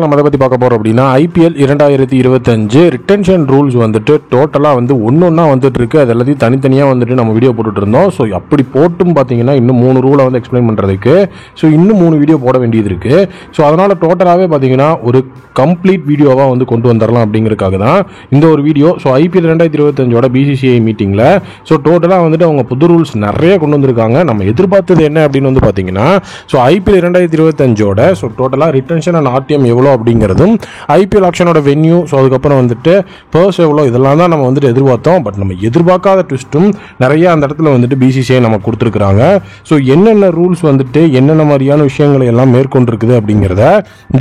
நம்ம அதை பற்றி பார்க்க போகிறோம் அப்படின்னா ஐபிஎல் 2025 ரிட்டென்ஷன் ரூல்ஸ் வந்துட்டு டோட்டலாக வந்து ஒன்றா வந்துட்டு இருக்கு. அது எல்லாத்தையும் தனித்தனியாக வந்துட்டு நம்ம வீடியோ போட்டுட்டு இருந்தோம். ஸோ அப்படி போட்டும் பார்த்தீங்கன்னா இன்னும் 3 ரூலை வந்து எக்ஸ்பிளைன் பண்ணுறதுக்கு இன்னும் 3 வீடியோ போட வேண்டியது இருக்கு. ஸோ அதனால டோட்டலாகவே பார்த்தீங்கன்னா ஒரு கம்ப்ளீட் வீடியோவாக வந்து கொண்டு வந்துடலாம் அப்படிங்கிறதுக்காக தான் இந்த ஒரு வீடியோ. ஸோ ஐபிஎல் 2025 பிசிசிஐ மீட்டிங்கில் டோட்டலாக வந்துட்டு அவங்க புது ரூல்ஸ் நிறைய கொண்டு வந்திருக்காங்க. நம்ம எதிர்பார்த்தது என்ன அப்படின்னு வந்து பார்த்தீங்கன்னா ஐபிஎல் 2025 டோட்டலாக ரிட்டென்ஷன் அண்ட் ஆர்டிஎம் எவ்வளோ அப்படிங்கிறதும் ஐபிஎல் ஆக்ஷனோட வென்யூ அதுக்கப்புறம் வந்துட்டு பர்ஸ் எவ்வளோ இதெல்லாம் தான் நம்ம வந்துட்டு எதிர்பார்த்தோம். பட் நம்ம எதிர்பார்க்காத ட்விஸ்ட்டும் நிறைய அந்த இடத்துல வந்துட்டு பிசிசிஐ நம்ம கொடுத்துருக்குறாங்க. என்னென்ன ரூல்ஸ் வந்துட்டு என்னென்ன மாதிரியான விஷயங்களை எல்லாம் மேற்கொண்டிருக்குது அப்படிங்கிறத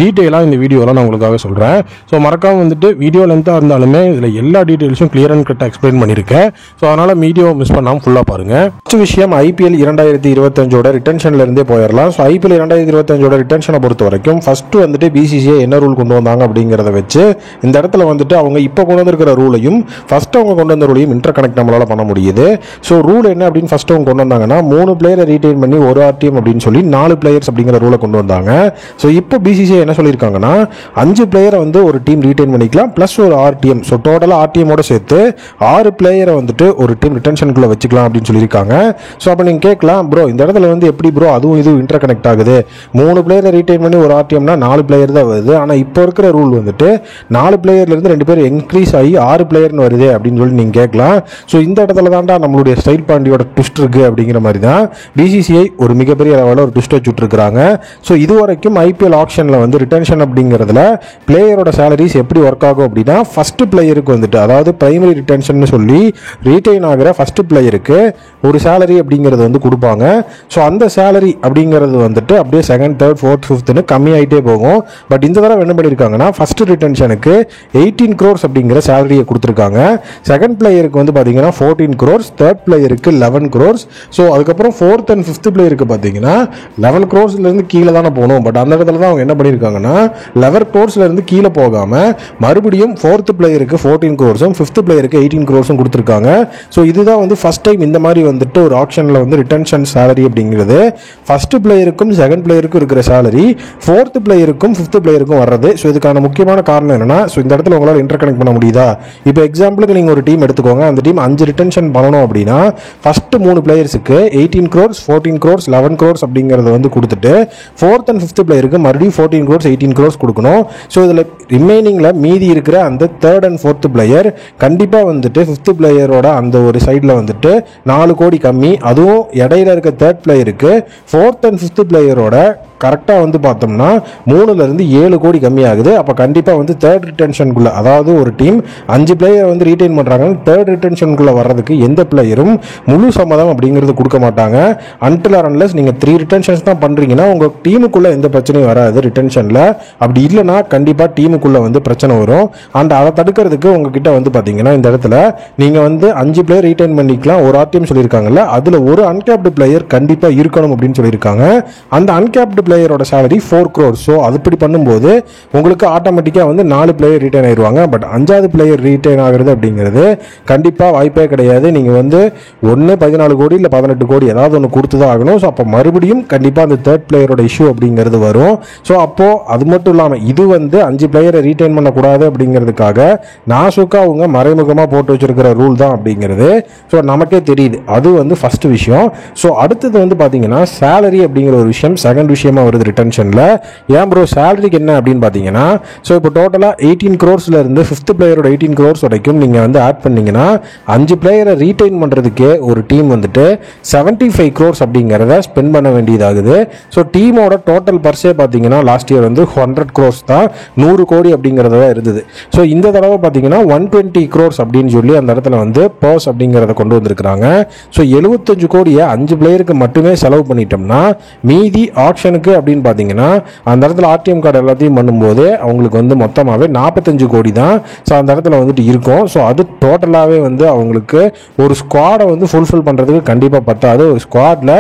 டீட்டெயிலாக இந்த வீடியோவில் நான் உங்களுக்காக சொல்கிறேன். மறக்காம வந்துட்டு வீடியோ லென்த்தாக இருந்தாலுமே இதில் எல்லா டீட்டெயில்ஸும் கிளியர் அண்ட் கரெக்டாக எக்ஸ்பிளைன் பண்ணியிருக்கேன். அதனால் வீடியோ மிஸ் பண்ணாமல் ஃபுல்லாக பாருங்கள். ஃபர்ஸ்ட் விஷயம் ஐபிஎல் 2025 ரிட்டென்ஷன்ல இருந்தே போயிடலாம். ஐபிஎல் 2025 ரிட்டென்ஷனை பொறுத்த வரைக்கும் ஃபர்ஸ்ட் வந்துட்டு பிசிசிஐ என்ன ரூல் கொண்டு வந்தாங்க அப்படிங்கிறத வச்சு இந்த இடத்துல வந்துட்டு அவங்க இப்போ கொண்டு வந்திருக்கிற ரூலையும் ஃபர்ஸ்ட் அவங்க கொண்டு வந்த ரூலையும் இன்டர் கனெக்ட் நம்மளால பண்ண முடியுது. ரூல் என்ன அப்படின்னு ஃபர்ஸ்ட் அவங்க கொண்டு வந்தாங்கன்னா 3 பிளேயரை ரீடைன் பண்ணி ஒரு ஆர்டிஎம் அப்படின்னு சொல்லி 4 பிளேயர்ஸ் அப்படிங்கிற ரூலை கொண்டு வந்தாங்க. இப்போ பிசிசிஐ என்ன சொல்லியிருக்காங்கன்னா 5 பிளேயரை வந்து ஒரு டீம் ரீடைன் பண்ணிக்கலாம் பிளஸ் ஒரு ஆர்டிஎம். டோட்டலாக ஆர்டிஎமோட சேர்த்து 6 பிளேயரை வந்துட்டு ஒரு டீம் ரிட்டென்ஷனுக்குள்ள வச்சுக்கலாம் அப்படின்னு சொல்லியிருக்காங்க. அப்போ நீங்கள் கேட்கலாம், ப்ரோ இந்த இடத்துல வந்து எப்படி ப்ரோ அதுவும் இதுவும் இன்டர் கனெக்ட் ஆகுது? 3 பிளேயரை ரீடைன் பண்ணி ஒரு ஆர்டிஎம்னா 4 பிளேயர் தான் வருது. ஆனால் இப்போ இருக்கிற ரூல் வந்துட்டு 4 பிளேயர்லேருந்து 2 பேர் இன்க்ரீஸ் ஆகி 6 பிளேயர்னு வருது அப்படின்னு சொல்லி நீங்கள் கேட்கலாம். இந்த இடத்துல தான்டா நம்மளுடைய ஸ்டைல் பாண்டியோட ட்விஸ்ட் இருக்கு அப்படிங்கிற மாதிரி தான் பிசிசிஐ ஒரு மிகப்பெரிய லெவலில் ஒரு ட்விஸ்ட் வச்சுட்டு இருக்காங்க. இது வரைக்கும் ஐபிஎல் ஆக்ஷனில் வந்து ரிட்டென்ஷன் அப்படிங்கிறதுல பிளேயரோட சேலரிஸ் எப்படி ஒர்க் ஆகும் அப்படின்னா ஃபர்ஸ்ட் பிளேயருக்கு வந்துட்டு அதாவது பிரைமரி ரிட்டென்ஷன் சொல்லி ரீடைன் ஆகிற ஃபர்ஸ்ட் பிளேயருக்கு ஒரு சேலரி அப்படிங்கிறது வந்து கொடுப்பாங்க. அந்த சேலரி அப்படிங்கிறது வந்துட்டு அப்படியே செகண்ட், தேர்ட், ஃபோர்த், ஃபிஃப்த்னு கம்மியாயிட்டே போகும். பட் இந்த தடவை என்ன பண்ணியிருக்காங்கன்னா ஃபர்ஸ்ட் ரிட்டென்ஷனுக்கு 18 crores அப்படிங்கிற சேலரியை கொடுத்துருக்காங்க. செகண்ட் பிளேயருக்கு வந்து பார்த்தீங்கன்னா 14 crores, தேர்ட் பிளேயருக்கு 11 crores. அதுக்கப்புறம் ஃபோர்த் அண்ட் ஃபிஃப்த் பிளேயருக்கு பார்த்தீங்கன்னா 11 crores கீழே தானே போகணும். பட் அந்த இடத்துல தான் அவங்க என்ன பண்ணியிருக்காங்கன்னா 11 crores கீழே போகாமல் மறுபடியும் ஃபோர்த் பிளேயருக்கு 14 crores, ஃபிஃப்த் பிளேயருக்கு 18 crores கொடுத்துருக்காங்க. இதுதான் வந்து ஃபர்ஸ்ட் டைம் இந்த மாதிரி வந்துட்டு ஒரு ஆக்ஷனில் வந்து ரிட்டென்ஷன் சேலரி அப்படிங்கிறது ஃபர்ஸ்ட் பிளேயருக்கும் செகண்ட் பிளேயருக்கும் இருக்கிற சேலரி ஃபோர்த் பிளேயருக்கும் ஃபிஃப்த் பிளேயருக்கும் வர்றது. இதுக்கான முக்கியமான காரணம் என்னன்னா இந்த இடத்துல உங்களால் இன்டர் கனெக்ட் பண்ண முடியுதா? இப்போ எக்ஸாம்பிளுக்கு நீங்கள் ஒரு டீம் எடுத்துக்கோங்க. அந்த டீம் 5 ரிட்டென்ஷன் பண்ணணும் அப்படின்னா ஃபர்ஸ்ட் 3 பிளேயர்ஸுக்கு 18 crores, 14 crores, 11 crores அப்படிங்கிறத வந்து கொடுத்துட்டு ஃபோர்த் அண்ட் ஃபிஃப்த் பிளேயருக்கு மறுபடியும் 14 crores, 18 crores கொடுக்கணும். இதில் ரிமைனிங்கில் மீதி இருக்கிற அந்த தேர்ட் அண்ட் ஃபோர்த் பிளேயர் கண்டிப்பாக வந்துட்டு ஃபிஃப்த் பிளேயரோட அந்த ஒரு சைடில் வந்துட்டு 4 கோடி கம்மி. அதுவும் இடையில இருக்க தேர்ட் பிளேயருக்கு ஃபோர்த் அண்ட் ஃபிஃப்த் பிளேயரோட கரெக்டாக வந்து பார்த்தோம்னா 3-7 கோடி கம்மியாகுது. அப்போ கண்டிப்பாக வந்து தேர்ட் ரிட்டென்ஷனுக்குள்ள அதாவது ஒரு டீம் 5 பிளேயர் வந்து ரீடைன் பண்ணுறாங்க, தேர்ட் ரிட்டென்ஷனுக்குள்ள வர்றதுக்கு எந்த பிளேயரும் முழு சம்மதம் அப்படிங்கிறது கொடுக்க மாட்டாங்க. அன்டில் ஆர் அன்லெஸ் நீங்கள் 3 ரிட்டென்ஷன்ஸ் தான் பண்ணுறீங்கன்னா உங்கள் டீமுக்குள்ள எந்த பிரச்சனையும் வராது ரிட்டென்ஷனில். அப்படி இல்லைனா கண்டிப்பாக டீமுக்குள்ள வந்து பிரச்சனை வரும். அண்ட் அதை தடுக்கிறதுக்கு உங்ககிட்ட வந்து பார்த்தீங்கன்னா இந்த இடத்துல நீங்கள் வந்து 5 பிளேயர் ரீடைன் பண்ணிக்கலாம், ஒரு ஆர்டிஎம் சொல்லியிருக்காங்கல்ல, அதில் ஒரு அன்கேப்டு பிளேயர் கண்டிப்பாக இருக்கணும் அப்படின்னு சொல்லியிருக்காங்க. அந்த அன்கேப்டு பிளேயரோட சேலரி 4 crores. அதுபடி பண்ணும்போது உங்களுக்கு ஆட்டோமேட்டிக்காக வந்து 4 பிளேயர் ரீட்டைன் ஆயிடுவாங்க. பட் 5வது பிளேயர் ரீட்டைன் ஆகிறது அப்படிங்கிறது கண்டிப்பாக வாய்ப்பே கிடையாது. நீங்கள் வந்து 14 கோடி இல்லை 18 கோடி ஏதாவது ஒன்று கொடுத்து தான் ஆகணும். அப்போ மறுபடியும் கண்டிப்பாக அந்த தேர்ட் பிளேயரோட இஷ்யூ அப்படிங்கிறது வரும். அப்போது அது மட்டும் இல்லாமல் இது வந்து 5 பிளேயரை ரீட்டைன் பண்ணக்கூடாது அப்படிங்கிறதுக்காக நாசுக்கா அவங்க மறைமுகமாக போட்டு வச்சிருக்கிற ரூல் தான் அப்படிங்கிறது நமக்கே தெரியுது. அது வந்து ஃபர்ஸ்ட் விஷயம். அடுத்தது வந்து பார்த்தீங்கன்னா சேலரி அப்படிங்கிற ஒரு விஷயம் செகண்ட் விஷயம் வருது ரிட்டென்ஷன்ல. ஏன் ப்ரோ சேலரிக்கு என்ன அப்படின்னு பார்த்தீங்கன்னா இப்போ டோட்டலாக 18 crores இருந்து ஃபிஃப்த் பிளேயரோட 18 crores வரைக்கும் நீங்கள் வந்து ஆட் பண்ணீங்கன்னா 5 பிளேயரை ரீடைன் பண்ணுறதுக்கே ஒரு டீம் வந்துட்டு 75 crores அப்படிங்கிறத ஸ்பெண்ட் பண்ண வேண்டியதாகுது. டீமோட டோட்டல் பர்ஸே பார்த்தீங்கன்னா லாஸ்ட் இயர் வந்து 100 crores தான், 100 கோடி அப்படிங்கிறத இருந்தது. இந்த தடவை பார்த்தீங்கன்னா 120 crores அப்படின்னு சொல்லி அந்த இடத்துல வந்து பர்ஸ் அப்படிங்கிறத கொண்டு வந்திருக்கிறாங்க. 75 கோடியை 5 பிளேயருக்கு மட்டுமே செலவு பண்ணிட்டோம்னா மீதி ஆக்ஷனுக்கு அப்படின்னு பார்த்தீங்கன்னா அந்த இடத்துல ஆர்டிஎம் கார்டு எல்லாத்தையும் பண்ணும்போது அவங்களுக்கு வந்து மொத்தமாகவே 45 கோடி தான் அந்த இடத்துல வந்துட்டு இருக்கும். அது டோட்டலாகவே வந்து அவங்களுக்கு ஒரு ஸ்குவாடை வந்து ஃபுல்ஃபில் பண்ணுறதுக்கு கண்டிப்பாக பத்தாது. ஒரு ஸ்குவாடில்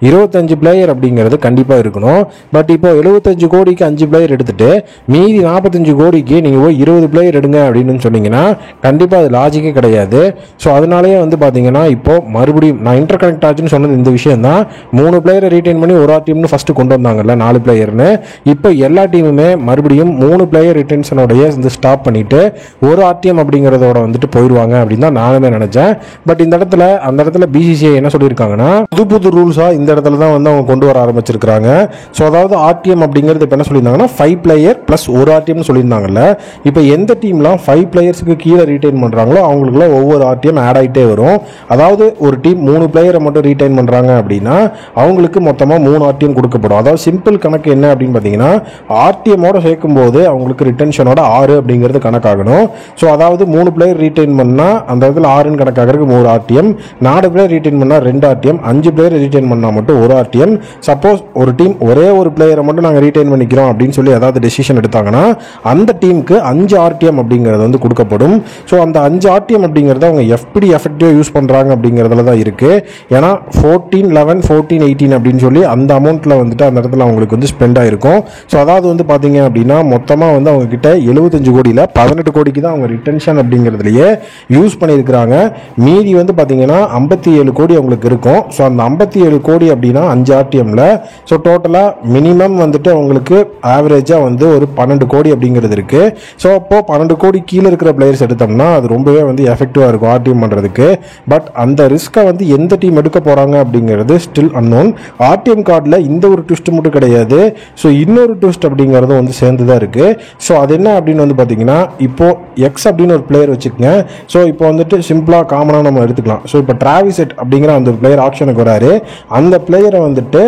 25 பிளேயர் அப்படிங்கிறது கண்டிப்பாக இருக்கணும். பட் இப்போ 75 கோடிக்கு 5 பிளேயர் எடுத்துகிட்டு மீதி 45 கோடிக்கு நீங்கள் போய் 20 பிளேயர் எடுங்க அப்படின்னு சொன்னீங்கன்னா கண்டிப்பாக அது லாஜிக்கே கிடையாது. ஸோ அதனாலேயே வந்து பார்த்தீங்கன்னா இப்போது மறுபடியும் நான் இன்டர் கனெக்ட் ஆச்சுன்னு சொன்னது இந்த விஷயம் தான். 3 பிளேயரை ரீட்டைன் பண்ணி ஒரு டீம்னு ஃபஸ்ட்டு கொண்டு வந்தாங்கல்ல 4 பிளேயர்னு. இப்போ எல்லா டீமுமே மறுபடியும் 3 பிளேயர் ரிட்டென்ஷனோடைய வந்து ஸ்டாப் பண்ணிவிட்டு ஒரு ஆர்டிஎம் அப்படிங்கிறதோட வந்துட்டு போயிடுவாங்க அப்படின்னு தான் நானுமே நினச்சேன். பட் இந்த இடத்துல அந்த இடத்துல பிசிசிஐ என்ன சொல்லியிருக்காங்கன்னா புது ரூல்ஸாக இந்த இடத்துல தான் வந்து அவங்க கொண்டு வர ஆரம்பிச்சிருக்காங்க. ஸோ அதாவது ஆர்டிஎம் அப்படிங்கிறது இப்போ என்ன சொல்லியிருந்தாங்கன்னா 5 பிளேயர் ப்ளஸ் ஒரு ஆர்டிஎம்னு சொல்லியிருந்தாங்கல்ல. இப்போ எந்த டீம்லாம் 5 பிளேயர்ஸுக்கு கீழே ரீட்டைன் பண்ணுறாங்களோ அவங்களுக்குலாம் ஒவ்வொரு ஆர்டிஎம் ஆட் ஆகிட்டே வரும். அதாவது ஒரு டீம் 3 பிளேயரை மட்டும் ரீட்டைன் பண்ணுறாங்க அப்படின்னா அவங்களுக்கு மொத்தமாக 3 ஆர்டிஎம் கொடுக்கப்படும். அதாவது சிம்பிள் கணக்கு என்ன அப்படின்னு பார்த்தீங்கன்னா ஆர்டிஎம்மோட சேர்க்கும்போது அவங்களுக்கு ரிட்டென்ஷனோட 6 அப்படிங்கிறது கணக்காகணும். ஸோ அதாவது 3 பிளேயர் ரீட்டைன் பண்ணால் அந்த இடத்துல 6ன்னு கணக்காகிறதுக்கு 3 ஆர்டிஎம், 4 பிளேயர் ரீட்டைன் பண்ணால் 2 ஆர்டிஎம், 5 பிளேயர் ரீட்டைன் பண்ணால் மட்டும் 1 ஆர்டிஎம். சப்போஸ் ஒரு டீம் ஒரே ஒரு பிளேயரை மட்டும் நாங்கள் ரீட்டைன் பண்ணிக்கிறோம் அப்படின்னு சொல்லி ஏதாவது டெசிஷன் எடுத்தாங்கன்னா அந்த டீமுக்கு 5 ஆர்டிஎம் அப்படிங்கிறது வந்து கொடுக்கப்படும். ஸோ அந்த 5 ஆர்டிஎம் அப்படிங்கிறத அவங்க எப்படி எஃபெக்டிவாக யூஸ் பண்ணுறாங்க அப்படிங்கிறதுல தான் இருக்குது. ஏன்னா 14, 11, 14, 18 அப்படின்னு சொல்லி அந்த அமௌண்ட்டில் வந்துட்டு அந்த இடத்துல அவங்களுக்கு வந்து ஸ்பெண்ட் ஆகிருக்கும். ஸோ அதாவது வந்து பார்த்தீங்க அப்படின்னா மொத்தமாக வந்து அவங்க கிட்ட 75 கோடியில் 18 கோடிக்கு தான் அவங்க ரிட்டென்ஷன் அப்படிங்கிறதுலையே யூஸ் பண்ணியிருக்கிறாங்க. மீதி வந்து பார்த்தீங்கன்னா 57 கோடி அவங்களுக்கு இருக்கும். ஸோ அந்த 57 கோடி அப்படின்னா 5 ஆர்டிஎம்ல ஸோ டோட்டலாக மினிமம் வந்துட்டு அவங்களுக்கு ஆவரேஜாக வந்து ஒரு 12 கோடி அப்படிங்கிறது இருக்குது. ஸோ அப்போது 12 கோடி கீழே இருக்கிற பிளேயர்ஸ் எடுத்தோம்னா அது ரொம்பவே வந்து எஃபெக்டிவாக இருக்கும் ஆர்டிஎம் பண்ணுறதுக்கு. பட் அந்த ரிஸ்க்கை வந்து எந்த டீம் எடுக்க போகிறாங்க அப்படிங்கிறது ஸ்டில் அன்னோன். ஆர்டிஎம் கார்டில் இந்த ஒரு ட்விஸ்ட் மட்டும் கிடையாது. ஸோ இன்னொரு ட்விஸ்ட் அப்படிங்கிறதும் வந்து சேர்ந்து தான் இருக்குது. ஸோ அது என்ன அப்படின்னு வந்து பார்த்தீங்கன்னா இப்போது எக்ஸ் அப்படின்னு ஒரு பிளேயர் வச்சுக்கோங்க. ஸோ இப்போ வந்துட்டு சிம்பிளாக காமனாக நம்ம எடுத்துக்கலாம். ஸோ இப்போ டிராவிசெட் அப்படிங்கிற அந்த பிளேயர் ஆப்ஷனுக்கு வராரு. அந்த பிளேயரை வந்துட்டு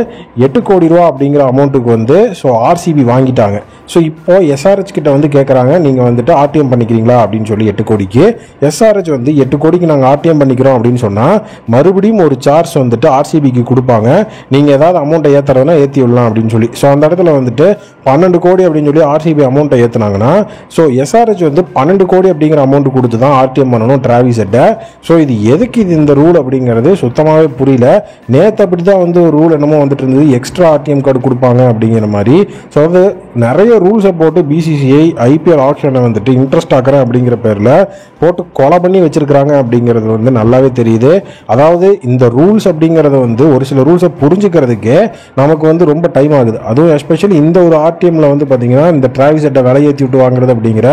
8 கோடி ரூபா அப்படிங்கிற அமௌண்ட்டுக்கு வந்து ஸோ ஆர்சிபி வாங்கிட்டாங்க. ஸோ இப்போ எஸ்ஆர்ஹெச் கிட்ட வந்து கேட்குறாங்க நீங்கள் வந்துட்டு ஆர்டிஎம் பண்ணிக்கிறீங்களா அப்படின்னு சொல்லி 8 கோடிக்கு. எஸ்ஆர்ஹெச் வந்து 8 கோடிக்கு நாங்கள் ஆர்டிஎம் பண்ணிக்கிறோம் அப்படின்னு சொன்னால் மறுபடியும் ஒரு சார்ஜ் வந்துட்டு ஆர்சிபிக்கு கொடுப்பாங்க. நீங்கள் ஏதாவது அமௌண்ட்டை ஏற்றுறதுனா ஏற்றி விடலாம் அப்படின்னு சொல்லி. ஸோ அந்த இடத்துல வந்துட்டு 12 கோடி அப்படின்னு சொல்லி ஆர்சிபி அமௌண்ட்டை ஏற்றுனாங்கன்னா ஸோ எஸ்ஆர்ஹெச் வந்து 12 கோடி அப்படிங்கிற அமௌண்ட் கொடுத்து தான் ஆர்டிஎம் பண்ணணும் டிராவிசெட்டை. ஸோ இது எதுக்கு இது இந்த ரூல் அப்படிங்கிறது சுத்தமாகவே புரியல. நேற்று அப்படி தான் வந்து ஒரு ரூல் என்னமோ வந்துட்டு இருந்தது, எக்ஸ்ட்ரா ஆர்டிஎம் கார்டு கொடுப்பாங்க அப்படிங்கிற மாதிரி. ஸோ அது நிறைய ரூல்ஸை போட்டு பிசிசிஐ ஐபிஎல் ஆப்ஷனை வந்துட்டு இன்ட்ரெஸ்ட் ஆக்குறேன் அப்படிங்கிற பேரில் போட்டு கொலை பண்ணி வச்சிருக்கிறாங்க அப்படிங்கிறது வந்து நல்லாவே தெரியுது. அதாவது இந்த ரூல்ஸ் அப்படிங்கிறத வந்து ஒரு சில ரூல்ஸை புரிஞ்சுக்கிறதுக்கே நமக்கு வந்து ரொம்ப டைம் ஆகுது. அதுவும் எஸ்பெஷலி இந்த ஒரு ஆர்டிஎம்ல வந்து பார்த்தீங்கன்னா இந்த டிராவிசெட்டை விலையேற்றி விட்டு வாங்குறது அப்படிங்கிற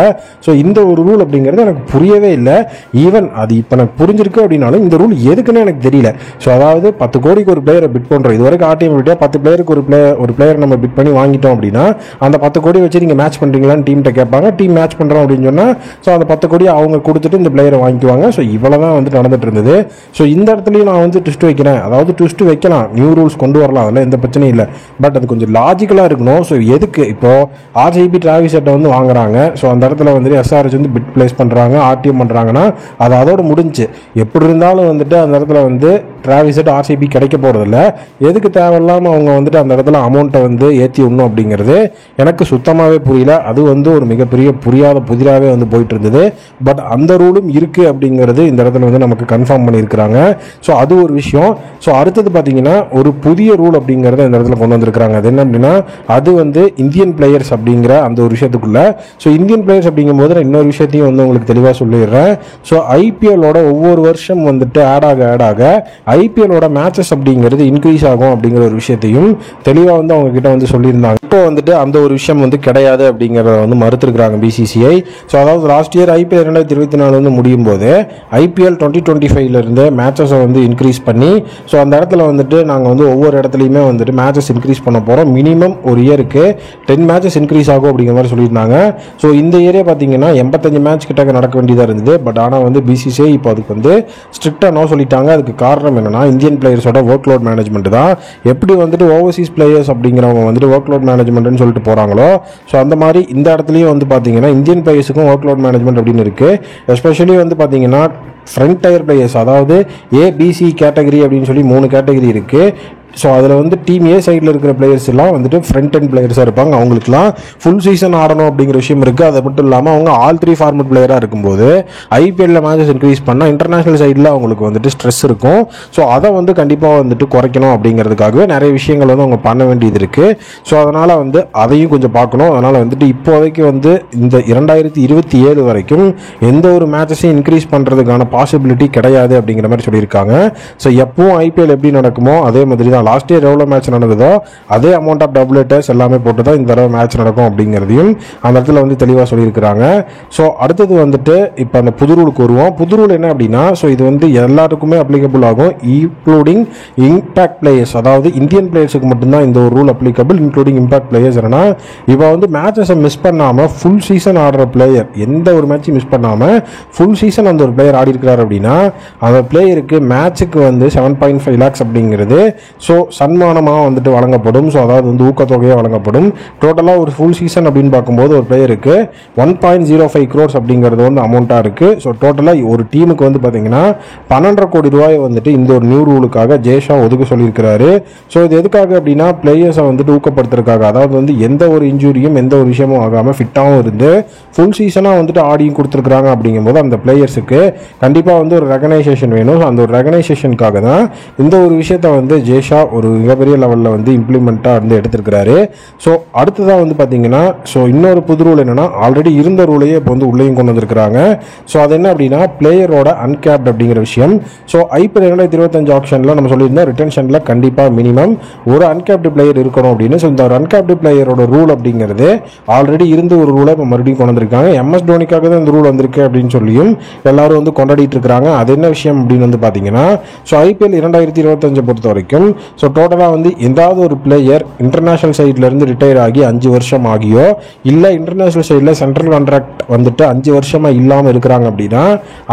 ஸோ இந்த ஒரு ரூல் அப்படிங்கிறது எனக்கு புரியவே இல்லை. ஈவன் அது இப்போ எனக்கு புரிஞ்சிருக்கு அப்படின்னாலும் இந்த ரூல் எதுக்குன்னு எனக்கு தெரியல. ஸோ அதாவது 10 கோடிக்கு ஒரு பிளேயரை பிட் பண்ணுறோம். இது வரைக்கும் ஆர்டிஎம் விட்டா 10 பிளேயருக்கு ஒரு பிளேயர் நம்ம பிட் பண்ணி வாங்கிட்டோம் அப்படின்னா அந்த 10 கோடி வச்சு நீங்கள் மேட்ச் பண்ணுறீங்களான்னு டீம்கிட்ட கேட்பாங்க. டீம் மேட்ச் பண்ணுறோம் அப்படின்னு சொன்னால் ஸோ அந்த 10 கோடி அவங்க கொடுத்துட்டு இந்த பிளேயரை வாங்கிக்குவாங்க. ஸோ இவ்வளோ தான் வந்து நடந்துட்டு இருந்தது. ஸோ இந்த இடத்துலையும் நான் வந்து ட்விஸ்ட் வைக்கிறேன். அதாவது ட்விஸ்ட் வைக்கலாம், நியூ ரூல்ஸ் கொண்டு வரலாம், அதில் எந்த பிரச்சனையும் இல்லை. பட் அது கொஞ்சம் லாஜிக்கலாக இருக்கணும். ஸோ எதுக்கு இப்போ ஆர்சிபி டிராவிசெட்டை வந்து வாங்குறாங்க, ஸோ அந்த இடத்துல வந்துட்டு எஸ்ஆர்ஹெச் வந்து பிட் பிளேஸ் பண்ணுறாங்க, ஆர்டிஎம் பண்ணுறாங்கன்னா அது அதோட முடிஞ்சு. எப்படி இருந்தாலும் வந்துட்டு அந்த இடத்துல வந்து டிராவிசெட் ஆர்சிபி கிடைக்க போகிறதில்ல. எதுக்கு தேவையில்லாமல் அவங்க வந்துட்டு அந்த இடத்துல அமௌண்ட்டை வந்து ஏற்றி விடணும் அப்படிங்கிறது எனக்கு சுத்தமாகவே புரியல. அது வந்து ஒரு மிகப்பெரிய புரியாத புதிராகவே வந்து போயிட்டு இருந்தது. பட் அந்த ரூலும் இருக்குது அப்படிங்கிறது இந்த இடத்துல வந்து நமக்கு கன்ஃபார்ம் பண்ணியிருக்கிறாங்க. ஸோ அது ஒரு விஷயம். ஸோ அடுத்தது பார்த்தீங்கன்னா ஒரு புதிய ரூல் அப்படிங்கிறத இந்த இடத்துல கொண்டு வந்திருக்கிறாங்க. அது என்ன அப்படின்னா அது வந்து இந்தியன் பிளேயர்ஸ் அப்படிங்கிற அந்த ஒரு விஷயத்துக்குள்ள. ஸோ இந்தியன் பிளேயர்ஸ் அப்படிங்கும்போது நான் இன்னொரு விஷயத்தையும் வந்து உங்களுக்கு தெளிவாக சொல்லிடுறேன். ஸோ ஐபிஎல்லோட ஒவ்வொரு வருஷம் வந்துட்டு ஆட் ஆக ஐபிஎல்லோட மேட்சஸ் அப்படிங்கிறது இன்க்ரீஸ் ஆகும் அப்படிங்கிற ஒரு விஷயத்தையும் தெளிவாக வந்து அவங்க கிட்ட வந்து சொல்லியிருந்தாங்க. இப்போ வந்துட்டு அந்த ஒரு விஷயம் வந்து கிடையாது அப்படிங்கிறத வந்து மறுத்திருக்கிறாங்க பிசிசிஐ. ஸோ அதாவது லாஸ்ட் இயர் ஐபிஎல் 2024 வந்து முடியும் போது ஐபிஎல் 2025 மேட்சஸை வந்து இன்க்ரீஸ் பண்ணி ஸோ அந்த இடத்துல வந்துட்டு நாங்கள் வந்து ஒவ்வொரு இடத்துலையுமே வந்துட்டு மேட்சஸ் இன்க்ரீஸ் பண்ண போகிறோம். மினிமம் ஒரு இயருக்கு 10 மேட்சஸ் இன்க்ரீஸ் ஆகும் அப்படிங்கிற மாதிரி சொல்லியிருந்தாங்க. ஸோ இந்த இயரே பார்த்தீங்கன்னா 85 மேட்ச் கிட்ட நடக்க வேண்டியதாக இருந்தது. பட் ஆனால் வந்து பிசிசிஐ இப்போ அதுக்கு வந்து ஸ்ட்ரிக்டாக நோ சொல்லிட்டாங்க. அதுக்கு காரணம் என்னன்னா இந்தியன் பிளேயர்ஸோட ஒர்க் லோட் மேனேஜ்மெண்ட் தான். எப்படி வந்துட்டு ஓவர்சீஸ் பிளேயர்ஸ் அப்படிங்கிறவங்க வந்துட்டு ஒர்க் லோட் மேனேஜ்மெண்ட்னு சொல்லிட்டு போகிறாங்களோ ஸோ அந்த மாதிரி இந்த இடத்துலையும் வந்து பார்த்தீங்கன்னா இந்தியன் பிளேயர்ஸுக்கும் ஒர்க் லோட் மேனேஜ்மெண்ட் அப்படின்னு இருக்குது. எஸ்பெஷலி வந்து பார்த்தீங்கன்னா ஃப்ரண்ட் டயர் பிளேயர்ஸ், அதாவது ஏபிசி கேட்டகரி அப்படின்னு சொல்லி 3 கேட்டகரி இருக்குது. ஸோ அதில் வந்து டீம் ஏ சைடில் இருக்கிற பிளேயர்ஸ் எல்லாம் வந்துட்டு ஃப்ரண்ட் அண்ட் பிளேயர்ஸாக இருப்பாங்க. அவங்களுக்குலாம் ஃபுல் சீசன் ஆடணும் அப்படிங்கிற விஷயம் இருக்குது. அது மட்டும் இல்லாமல் அவங்க ஆல் 3 ஃபார்மட் பிளேயராக இருக்கும்போது ஐபிஎல்லில் மேட்சஸ் இன்க்ரீஸ் பண்ணால் இன்டர்நேஷனல் சைடில் அவங்களுக்கு வந்துட்டு ஸ்ட்ரெஸ் இருக்கும். ஸோ அதை வந்து கண்டிப்பாக வந்துட்டு குறைக்கணும் அப்படிங்கிறதுக்காகவே நிறைய விஷயங்கள் வந்து அவங்க பண்ண வேண்டியது இருக்குது. ஸோ அதனால் வந்து அதையும் கொஞ்சம் பார்க்கணும். அதனால் வந்துட்டு இப்போதைக்கு வந்து இந்த 2027 வரைக்கும் எந்த ஒரு மேட்சஸையும் இன்க்ரீஸ் பண்ணுறதுக்கான பாசிபிலிட்டி கிடையாது அப்படிங்கிற மாதிரி சொல்லியிருக்காங்க. ஸோ எப்பவும் ஐபிஎல் எப்படி நடக்குமோ அதே மாதிரி தான் லாஸ்ட் இயர் எவ்வளோ மேட்ச் நடந்ததோ அதே அமௌண்ட் ஆஃப் டபுளேட்டர்ஸ் எல்லாமே போட்டு தான் இந்த தடவை மேட்ச் நடக்கும் அப்படிங்கிறதையும் அந்த இடத்துல வந்து தெளிவாக சொல்லியிருக்கிறாங்க. ஸோ அடுத்தது வந்துட்டு இப்போ அந்த புது ரூலுக்கு வருவோம். புது ரூல் என்ன அப்படின்னா, ஸோ இது வந்து எல்லாருக்குமே அப்ளிகபிள் ஆகும், இன்க்ளூடிங் இம்பாக்ட் பிளேயர்ஸ். அதாவது இந்தியன் பிளேயர்ஸுக்கு மட்டும்தான் இந்த ஒரு rule applicable, including impact players. என்னன்னா இப்போ வந்து மேட்சஸை மிஸ் பண்ணாமல் ஃபுல் சீசன் ஆடுற பிளேயர், எந்த ஒரு மேட்சையும் மிஸ் பண்ணாமல் ஃபுல் சீசன் அந்த ஒரு பிளேயர் ஆடி இருக்கிறார் அப்படின்னா அந்த பிளேயருக்கு மேட்சுக்கு வந்து 7.5 lakhs அப்படிங்கிறது ஸோ சன்மானமாக வந்துட்டு வழங்கப்படும். ஸோ அதாவது வந்து ஊக்கத்தொகையாக வழங்கப்படும். டோட்டலாக ஒரு ஃபுல் சீசன் அப்படின்னு பார்க்கும்போது ஒரு பிளேயருக்கு 1.05 crores அப்படிங்கிறது வந்து அமௌண்ட்டாக இருக்குது. ஸோ டோட்டலாக ஒரு டீமுக்கு வந்து பார்த்தீங்கன்னா 12.5 கோடி ரூபாய் வந்துட்டு இந்த ஒரு நியூ ரூலுக்காக ஜெய்ஷா ஒதுக்க சொல்லியிருக்கிறாரு. ஸோ இது எதுக்காக அப்படின்னா பிளேயர்ஸை வந்துட்டு ஊக்கப்படுத்துறதுக்காக, அதாவது வந்து எந்த ஒரு இன்ஜுரியும் எந்த ஒரு விஷயமும் ஆகாமல் ஃபிட்டாகவும் இருந்து ஃபுல் சீசனாக வந்துட்டு ஆடியும் கொடுத்துருக்குறாங்க. அப்படிங்கும்போது அந்த பிளேயர்ஸுக்கு கண்டிப்பாக வந்து ஒரு ரெகனைசேஷன் வேணும். அந்த ஒரு ரெகனைசேஷனுக்காக தான் இந்த ஒரு விஷயத்தை வந்து ஜெய்ஷா ஒரு மிகப்பெரிய லெவலில் வந்து இம்ப்ளிமெண்ட்டாக வந்து எடுத்திருக்கிறாரு. ஸோ அடுத்ததாக வந்து பார்த்தீங்கன்னா ஸோ இன்னொரு புது ரூல் என்னென்னா, ஆல்ரெடி இருந்த ரூலையே இப்போ வந்து உள்ளேயும் கொண்டு வந்திருக்கிறாங்க. ஸோ அது என்ன அப்படின்னா பிளேயரோட அன்கேப்ட் அப்படிங்கிற விஷயம். ஸோ ஐபிஎல் 2025 ஆப்ஷனில் நம்ம சொல்லியிருந்தோம் ரிட்டன்ஷனில் கண்டிப்பாக மினிமம் ஒரு அன்கேப்டு பிளேயர் இருக்கணும் அப்படின்னு. ஸோ இந்த ஒரு அன்கேப்டு பிளேயரோட ரூல் அப்படிங்கிறது ஆல்ரெடி இருந்த ஒரு ரூலை இப்போ மறுபடியும் கொண்டு வந்திருக்காங்க. எம்எஸ் தோனிக்காக தான் இந்த ரூல் வந்திருக்கு அப்படின்னு சொல்லியும் எல்லாரும் வந்து கொண்டாடிட்டு இருக்கிறாங்க. அது என்ன விஷயம் அப்படின்னு வந்து பார்த்தீங்கன்னா, ஸோ ஐபிஎல் 2025 பொறுத்த வரைக்கும் ஸோ டோட்டலாக வந்து எந்தாவது ஒரு பிளேயர் இன்டர்நேஷனல் சைட்லேருந்து ரிட்டையர் ஆகி 5 வருஷம் ஆகியோ இல்லை இன்டர்நேஷனல் சைடில் சென்ட்ரல் கான்ட்ராக்ட் வந்துட்டு 5 வருஷமாக இல்லாமல் இருக்கிறாங்க அப்படின்னா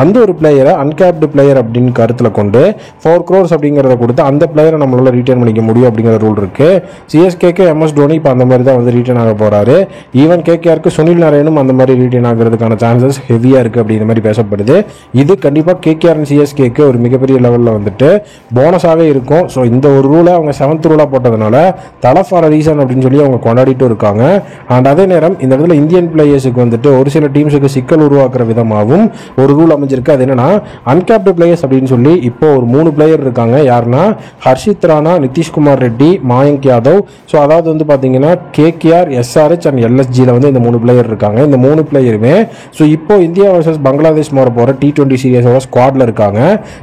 அந்த ஒரு பிளேயரை அன்கேப்டு பிளேயர் அப்படின்னு கருத்தில் கொண்டு 4 crores அப்படிங்கிறத கொடுத்து அந்த பிளேயரை நம்மளால ரீட்டைன் பண்ணிக்க முடியும் அப்படிங்கிற ரூல் இருக்கு. சிஎஸ்கேக்கு எம்எஸ் தோனி இப்போ அந்த மாதிரி தான் வந்து ரீட்டைன் ஆக போறாரு. ஈவன் கேகேஆருக்கு சுனில் நாராயணும் அந்த மாதிரி ரீட்டைன் ஆகிறதுக்கான சான்சஸ் ஹெவியாக இருக்குது அப்படிங்கிற மாதிரி பேசப்படுது. இது கண்டிப்பாக கேகேஆர் அண்ட் சிஎஸ்கேக்கு ஒரு மிகப்பெரிய லெவலில் வந்துட்டு போனஸாகவே இருக்கும். ஸோ இந்த ஒரு ரூலை அவங்க 7th ரூலாக போட்டதுனால தலை ஃபார் ரீசன் அப்படின்னு சொல்லி அவங்க கொண்டாடிட்டு இருக்காங்க. அண்ட் அதே நேரம் இந்த இடத்துல இந்தியன் பிளேயர்ஸுக்கு வந்துட்டு ஒரு சில டீம்ஸுக்கு சிக்கல் உருவாக்குற விதமாகவும் ஒரு ரூல் அமைஞ்சிருக்கு. அது என்னன்னா அன்கேப்டு பிளேயர்ஸ் அப்படின்னு சொல்லி இப்போ ஒரு 3 பிளேயர் இருக்காங்க. யாருன்னா ஹர்ஷித் ராணா, நிதிஷ்குமார் ரெட்டி, மாயங்க் யாதவ். ஸோ அதாவது வந்து பார்த்தீங்கன்னா கேகேஆர், எஸ்ஆர்ஹெச் அண்ட் எல்எஸ்ஜியில் வந்து இந்த 3 பிளேயர் இருக்காங்க. இந்த 3 பிளேயருமே ஸோ இப்போ இந்தியா வர்சஸ் பங்களாதேஷ் மாற போகிற T20 சீரியஸோட ஸ்குவாட்ல இருக்காங்க.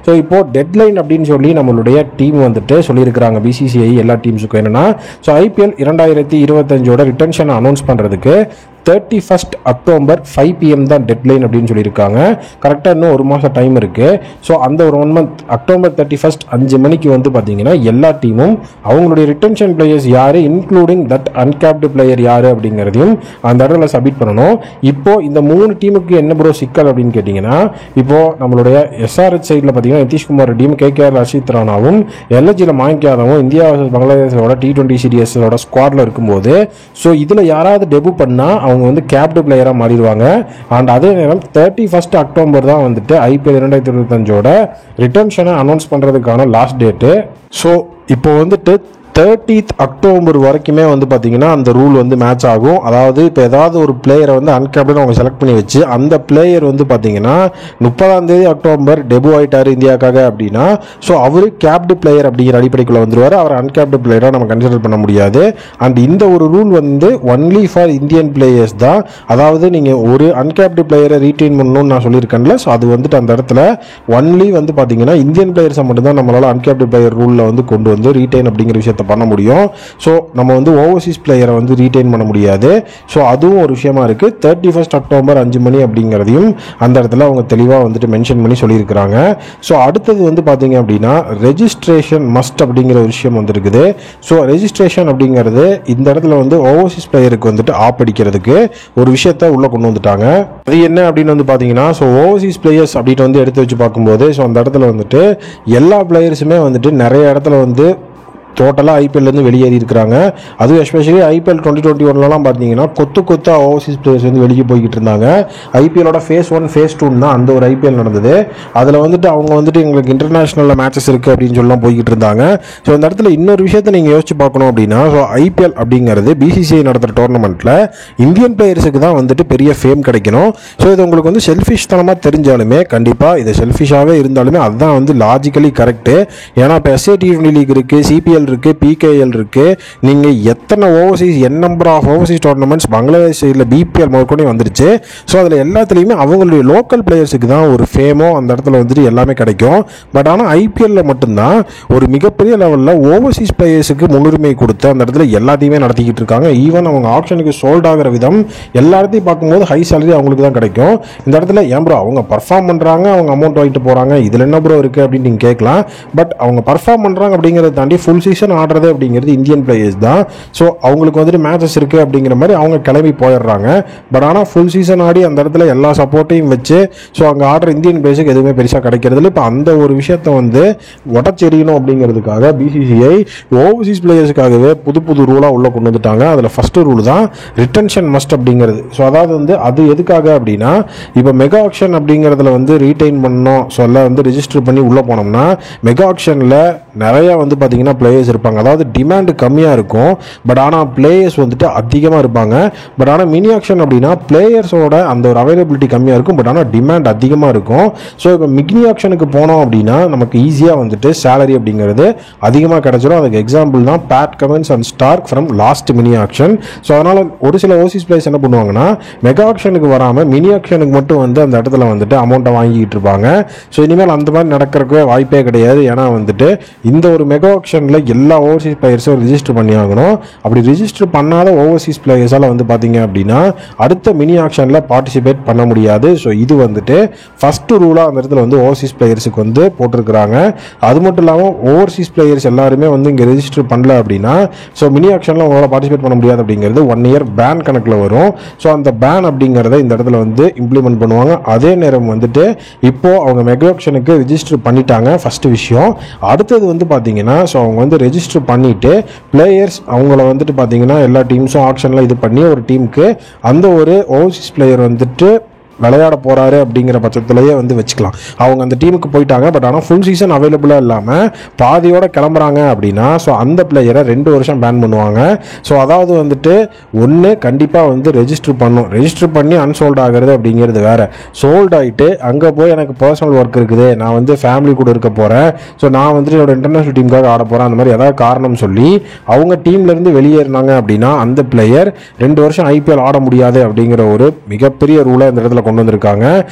ஸோ இப்போ டெட்லைன் அப்படின்னு சொல்லி நம்மளுடைய டீம் வந்துட்டு சொல்லியிருக்கிறாங்க பிசிசிஐ எல்லா டீம்ஸுக்கும். என்னன்னா ஸோ ஐபிஎல் 2025 ரிட்டன்ஷன் அனௌன்ஸ் பண்ணுறதுக்கு 31st October 5 PM தான் டெட்லைன் அப்படின்னு சொல்லியிருக்காங்க. கரெக்டாக இன்னும் ஒரு மாதம் டைம் இருக்குது. ஸோ அந்த ஒரு 1 month October 31st 5 மணிக்கு வந்து பார்த்தீங்கன்னா எல்லா டீமும் அவங்களுடைய ரிட்டன்ஷன் பிளேயர்ஸ் யார் இன்க்ளூடிங் தட் அன்கேப்டு பிளேயர் யார் அப்படிங்கிறதையும் அந்த இடத்துல சப்மிட் பண்ணணும். இப்போது இந்த 3 டீமுக்கு என்ன ப்ரோ சிக்கல் அப்படின்னு கேட்டிங்கன்னா, இப்போது நம்மளுடைய எஸ்ஆர்ஹெச் சைடில் பார்த்தீங்கன்னா Nitish Kumar ரெட்டியும் KKR Harshit ராணாவும் எல்எஸ்ஜியில் Mayank யாதவும் India versus பங்களாதேஷோட T20 சீரியஸோட ஸ்குவாடில் இருக்கும்போது ஸோ இதில் யாராவது டெபு பண்ணால் அவங்க வந்து கேப்டு பிளேயராக மாறிடுவாங்க. அண்ட் அதே நேரம் 31st October தான் வந்துட்டு ஐபிஎல் 2025 ரிட்டன்ஷனை அனௌன்ஸ் பண்ணுறதுக்கான லாஸ்ட் டேட்டு. ஸோ இப்போ வந்துட்டு 30th October வரைக்குமே வந்து பார்த்தீங்கன்னா அந்த ரூல் வந்து மேட்ச் ஆகும். அதாவது இப்போ ஏதாவது ஒரு பிளேயரை வந்து அன்கேப்டுன்னு அவங்க செலக்ட் பண்ணி வச்சு அந்த பிளேயர் வந்து பார்த்தீங்கன்னா 30 October டெபு ஆகிட்டார் இந்தியாவுக்காக அப்படின்னா ஸோ அவர் கேப்டு பிளேயர் அப்படிங்கிற அடிப்படைக்குள்ளே வந்துடுவார். அவர் அன்கேப்டு பிளேயராக நம்ம கன்சிடர் பண்ண முடியாது. அண்ட் இந்த ஒரு ரூல் வந்து ஒன்லி ஃபார் இந்தியன் பிளேயர்ஸ் தான். அதாவது நீங்கள் ஒரு அன்கேப்டு பிளேயரை ரீட்டைன் பண்ணணும்னு நான் சொல்லியிருக்கேன்ல, ஸோ அது வந்துட்டு அந்த இடத்துல ஒன்லி வந்து பார்த்தீங்கன்னா இந்தியன் பிளேயர்ஸை மட்டும்தான் நம்மளால் அன்கேப்டு பிளேயர் ரூலில் வந்து கொண்டு வந்து ரீட்டைன் அப்படிங்கிற விஷயத்தை பண்ண முடியும். ஸோ நம்ம வந்து ஓவர்சீஸ் பிளேயரை வந்து ரீட்டைன் பண்ண முடியாது. ஸோ அதுவும் ஒரு விஷயமா இருக்குது. 31st October 5 மணி அப்படிங்கிறதையும் அந்த இடத்துல அவங்க தெளிவாக வந்துட்டு மென்ஷன் பண்ணி சொல்லியிருக்கிறாங்க. ஸோ அடுத்தது வந்து பார்த்தீங்க அப்படின்னா ரெஜிஸ்ட்ரேஷன் மஸ்ட் அப்படிங்கிற ஒரு விஷயம் வந்துருக்குது. ஸோ ரெஜிஸ்ட்ரேஷன் அப்படிங்கிறது இந்த இடத்துல வந்து ஓவர்சீஸ் பிளேயருக்கு வந்துட்டு ஆப் அடிக்கிறதுக்கு ஒரு விஷயத்த உள்ள கொண்டு வந்துட்டாங்க. அது என்ன அப்படின்னு வந்து பார்த்தீங்கன்னா ஸோ ஓவர்சீஸ் பிளேயர்ஸ் அப்படின்னு வந்து எடுத்து வச்சு பார்க்கும்போது ஸோ அந்த இடத்துல வந்துட்டு எல்லா பிளேயர்ஸுமே வந்துட்டு நிறைய இடத்துல வந்து டோட்டலாக ஐபிஎல்லேருந்து வெளியேறி இருக்கிறாங்க. அதுவும் எஸ்பெஷலி ஐபிஎல் 2021 பார்த்தீங்கன்னா கொத்து ஓவர்சீஸ் பிளேயர்ஸ் வந்து வெளியே போய்கிட்டு இருந்தாங்க. ஐபிஎலோட ஃபேஸ் 1 ஃபேஸ் 2 தான் அந்த ஒரு ஐபிஎல் நடந்தது. அதில் வந்துட்டு அவங்க வந்துட்டு எங்களுக்கு இன்டர்நேஷனலில் மேட்சஸ் இருக்குது அப்படின்னு சொல்லலாம் போய்கிட்டு இருந்தாங்க. ஸோ இந்த இடத்துல இன்னொரு விஷயத்தை நீங்கள் யோசிச்சு பார்க்கணும் அப்படின்னா, ஸோ ஐபிஎல் அப்படிங்கிறது பிசிசிஐ நடத்துகிற டோர்னமெண்ட்டில் இந்தியன் பிளேயர்ஸுக்கு தான் வந்துட்டு பெரிய ஃபேம் கிடைக்கணும். ஸோ இது உங்களுக்கு வந்து செல்ஃபிஷ் தனமாக தெரிஞ்சாலுமே கண்டிப்பாக இது செல்ஃபிஷாகவே இருந்தாலுமே அதுதான் வந்து லாஜிக்கலி கரெக்டு. ஏன்னா இப்போ எஸ்ஏடி லீக் இருக்குது, சிபிஎல் இருக்குது, பிகேஎல் இருக்குது. நீங்கள் எத்தனை overseas number of overseas tournaments Bangladesh இல்லை பிபிஎல் முதற்கொண்டே வந்துருச்சு. ஸோ அதில் எல்லாத்துலேயுமே அவங்களுடைய லோக்கல் பிளேயர்ஸுக்கு தான் ஒரு ஃபேமோ அந்த இடத்துல வந்துட்டு எல்லாமே கிடைக்கும். பட் ஆனால் ஐபிஎல்லில் மட்டும்தான் ஒரு மிகப்பெரிய லெவலில் ஓவர்சீஸ் பிளேயர்ஸுக்கு முன்னுரிமை கொடுத்து அந்த இடத்துல எல்லாத்தையுமே நடத்திக்கிட்டு இருக்காங்க. ஈவன் அவங்க ஆப்ஷனுக்கு சோல்ட் ஆகிற விதம் எல்லா இடத்தையும் பார்க்கும்போது ஹை சேலரி அவங்களுக்கு தான் கிடைக்கும். இந்த இடத்துல ஏன் ப்ரோ அவங்க பர்ஃபார்ம் பண்ணுறாங்க, அவங்க அமௌண்ட் வாங்கிட்டு போகிறாங்க, இதில் என்ன ப்ரோ இருக்குது அப்படின்னு நீங்கள் கேட்கலாம். பட் அவங்க பர்ஃபார்ம் பண்ணுறாங்க அப்படிங்கிறத தாண்டி ஃபுல் சீசன் ஆடுறது அப்படிங்கிறது இந்தியன் பிளேயர்ஸ் தான். ஸோ அவங்களுக்கு வந்துட்டு மேட்சஸ் இருக்குது அப்படிங்கிற மாதிரி அவங்க கிளம்பி போயிடுறாங்க. பட் ஆனால் ஃபுல் சீசன் ஆடி அந்த இடத்துல எல்லா சப்போர்ட்டையும் வச்சு ஸோ அங்கே ஆடுற இந்தியன் பிளேயர்ஸுக்கு எதுவுமே பெருசாக கிடைக்கிறது இல்லை. இப்போ அந்த ஒரு விஷயத்தை வந்து உடச்செறியணும் அப்படிங்கிறதுக்காக பிசிசிஐ ஓவர்சீஸ் பிளேயர்ஸுக்காகவே புது ரூலாக உள்ளே கொண்டு வந்துட்டாங்க. அதில் ஃபஸ்ட்டு ரூல் தான் ரிட்டன்ஷன் மஸ்ட் அப்படிங்கிறது. ஸோ அதாவது வந்து அது எதுக்காக அப்படின்னா, இப்போ மெகா ஆக்ஷன் அப்படிங்கிறதுல வந்து ரீடைன் பண்ணோம், ஸோ எல்லாம் வந்து ரிஜிஸ்டர் பண்ணி உள்ளே போனோம்னா மெகா ஆக்ஷனில் நிறையா வந்து பார்த்தீங்கன்னா பிளேயர்ஸ் இருப்பாங்க. அதாவது டிமாண்டு கம்மியாக இருக்கும், பட் ஆனால் பிளேயர்ஸ் வந்துட்டு அதிகமாக இருப்பாங்க. பட் ஆனால் மினி ஆக்ஷன் அப்படின்னா பிளேயர்ஸோட அந்த ஒரு அவைலபிலிட்டி கம்மியாக இருக்கும், பட் ஆனால் டிமாண்ட் அதிகமாக இருக்கும். ஸோ இப்போ மினி ஆக்ஷனுக்கு போனோம் அப்படின்னா நமக்கு ஈஸியாக வந்துட்டு சேலரி அப்படிங்கிறது அதிகமாக கிடைச்சிடும். அதுக்கு எக்ஸாம்பிள் தான் Pat Cummins and Starc from last mini auction. So அதனால் ஒரு சில ஓவர்சீஸ் பிளேயர்ஸ் என்ன பண்ணுவாங்கன்னா மெகா ஆக்ஷனுக்கு வராமல் மினி ஆக்ஷனுக்கு மட்டும் வந்து அந்த இடத்துல வந்துட்டு அமௌண்ட்டை வாங்கிக்கிட்டு இருப்பாங்க. ஸோ இனிமேல் அந்த மாதிரி நடக்கிறதுக்கு வாய்ப்பே கிடையாது. ஏன்னா வந்துட்டு இந்த ஒரு மெகா ஆக்ஷனில் எல்லா ஓவர்சீஸ் பிளேயர்ஸும் ரிஜிஸ்டர் பண்ணி ஆகணும். அப்படி ரிஜிஸ்டர் பண்ணாத ஓவர்சீஸ் பிளேயர்ஸால் வந்து பார்த்தீங்க அப்படின்னா அடுத்த மினி ஆக்ஷனில் பார்ட்டிசிபேட் பண்ண முடியாது. ஸோ இது வந்துட்டு ஃபஸ்ட்டு ரூலாக அந்த இடத்துல வந்து ஓவர்சீஸ் பிளேயர்ஸுக்கு வந்து போட்டிருக்கிறாங்க. அது மட்டும் இல்லாமல் ஓவர்சீஸ் பிளேயர்ஸ் எல்லாருமே வந்து இங்கே ரிஜிஸ்டர் பண்ணல அப்படின்னா ஸோ மினி ஆக்ஷனில் உங்களால் பார்ட்டிசிபேட் பண்ண முடியாது அப்படிங்கிறது 1 இயர் பேன் கணக்கில் வரும். ஸோ அந்த பேன் அப்படிங்கிறத இந்த இடத்துல வந்து இம்ப்ளிமெண்ட் பண்ணுவாங்க. அதே நேரம் வந்துட்டு இப்போது அவங்க மெகா ஆக்ஷனுக்கு ரிஜிஸ்டர் பண்ணிட்டாங்க, ஃபஸ்ட்டு விஷயம். அடுத்தது வந்து பார்த்தீங்கன்னா ஸோ அவங்க வந்து ரெஜிஸ்டர் பண்ணிவிட்டு பிளேயர்ஸ் அவங்கள வந்துட்டு பார்த்தீங்கன்னா எல்லா டீம்ஸும் ஆக்ஷனில் இது பண்ணி ஒரு டீமுக்கு அந்த ஒரு ஓவர்சீஸ் பிளேயர் வந்துட்டு விளையாட போகிறாரு அப்படிங்கிற பட்சத்துலேயே வந்து வச்சுக்கலாம். அவங்க அந்த டீமுக்கு போயிட்டாங்க, பட் ஆனால் ஃபுல் சீசன் அவைலபிளாக இல்லாமல் பாதியோட கிளம்புறாங்க அப்படின்னா ஸோ அந்த பிளேயரை 2 வருஷம் பேன் பண்ணுவாங்க. ஸோ அதாவது வந்துட்டு ஒன்று கண்டிப்பாக வந்து ரெஜிஸ்டர் பண்ணி அன்சோல்ட் ஆகிறது அப்படிங்கிறது வேறு. சோல்ட் ஆகிட்டு அங்கே போய் எனக்கு பர்சனல் ஒர்க் இருக்குது, நான் வந்து ஃபேமிலி கூட இருக்க போகிறேன், ஸோ நான் வந்துட்டு என்னோட இன்டர்நேஷனல் டீமுக்காக ஆட போகிறேன், அந்த மாதிரி ஏதாவது காரணம் சொல்லி அவங்க டீம்லேருந்து வெளியேறினாங்க அப்படின்னா அந்த பிளேயர் 2 வருஷம் ஐபிஎல் ஆட முடியாது அப்படிங்கிற ஒரு மிகப்பெரிய ரூலை இந்த இடத்துல கொண்டு வந்திருக்காங்க.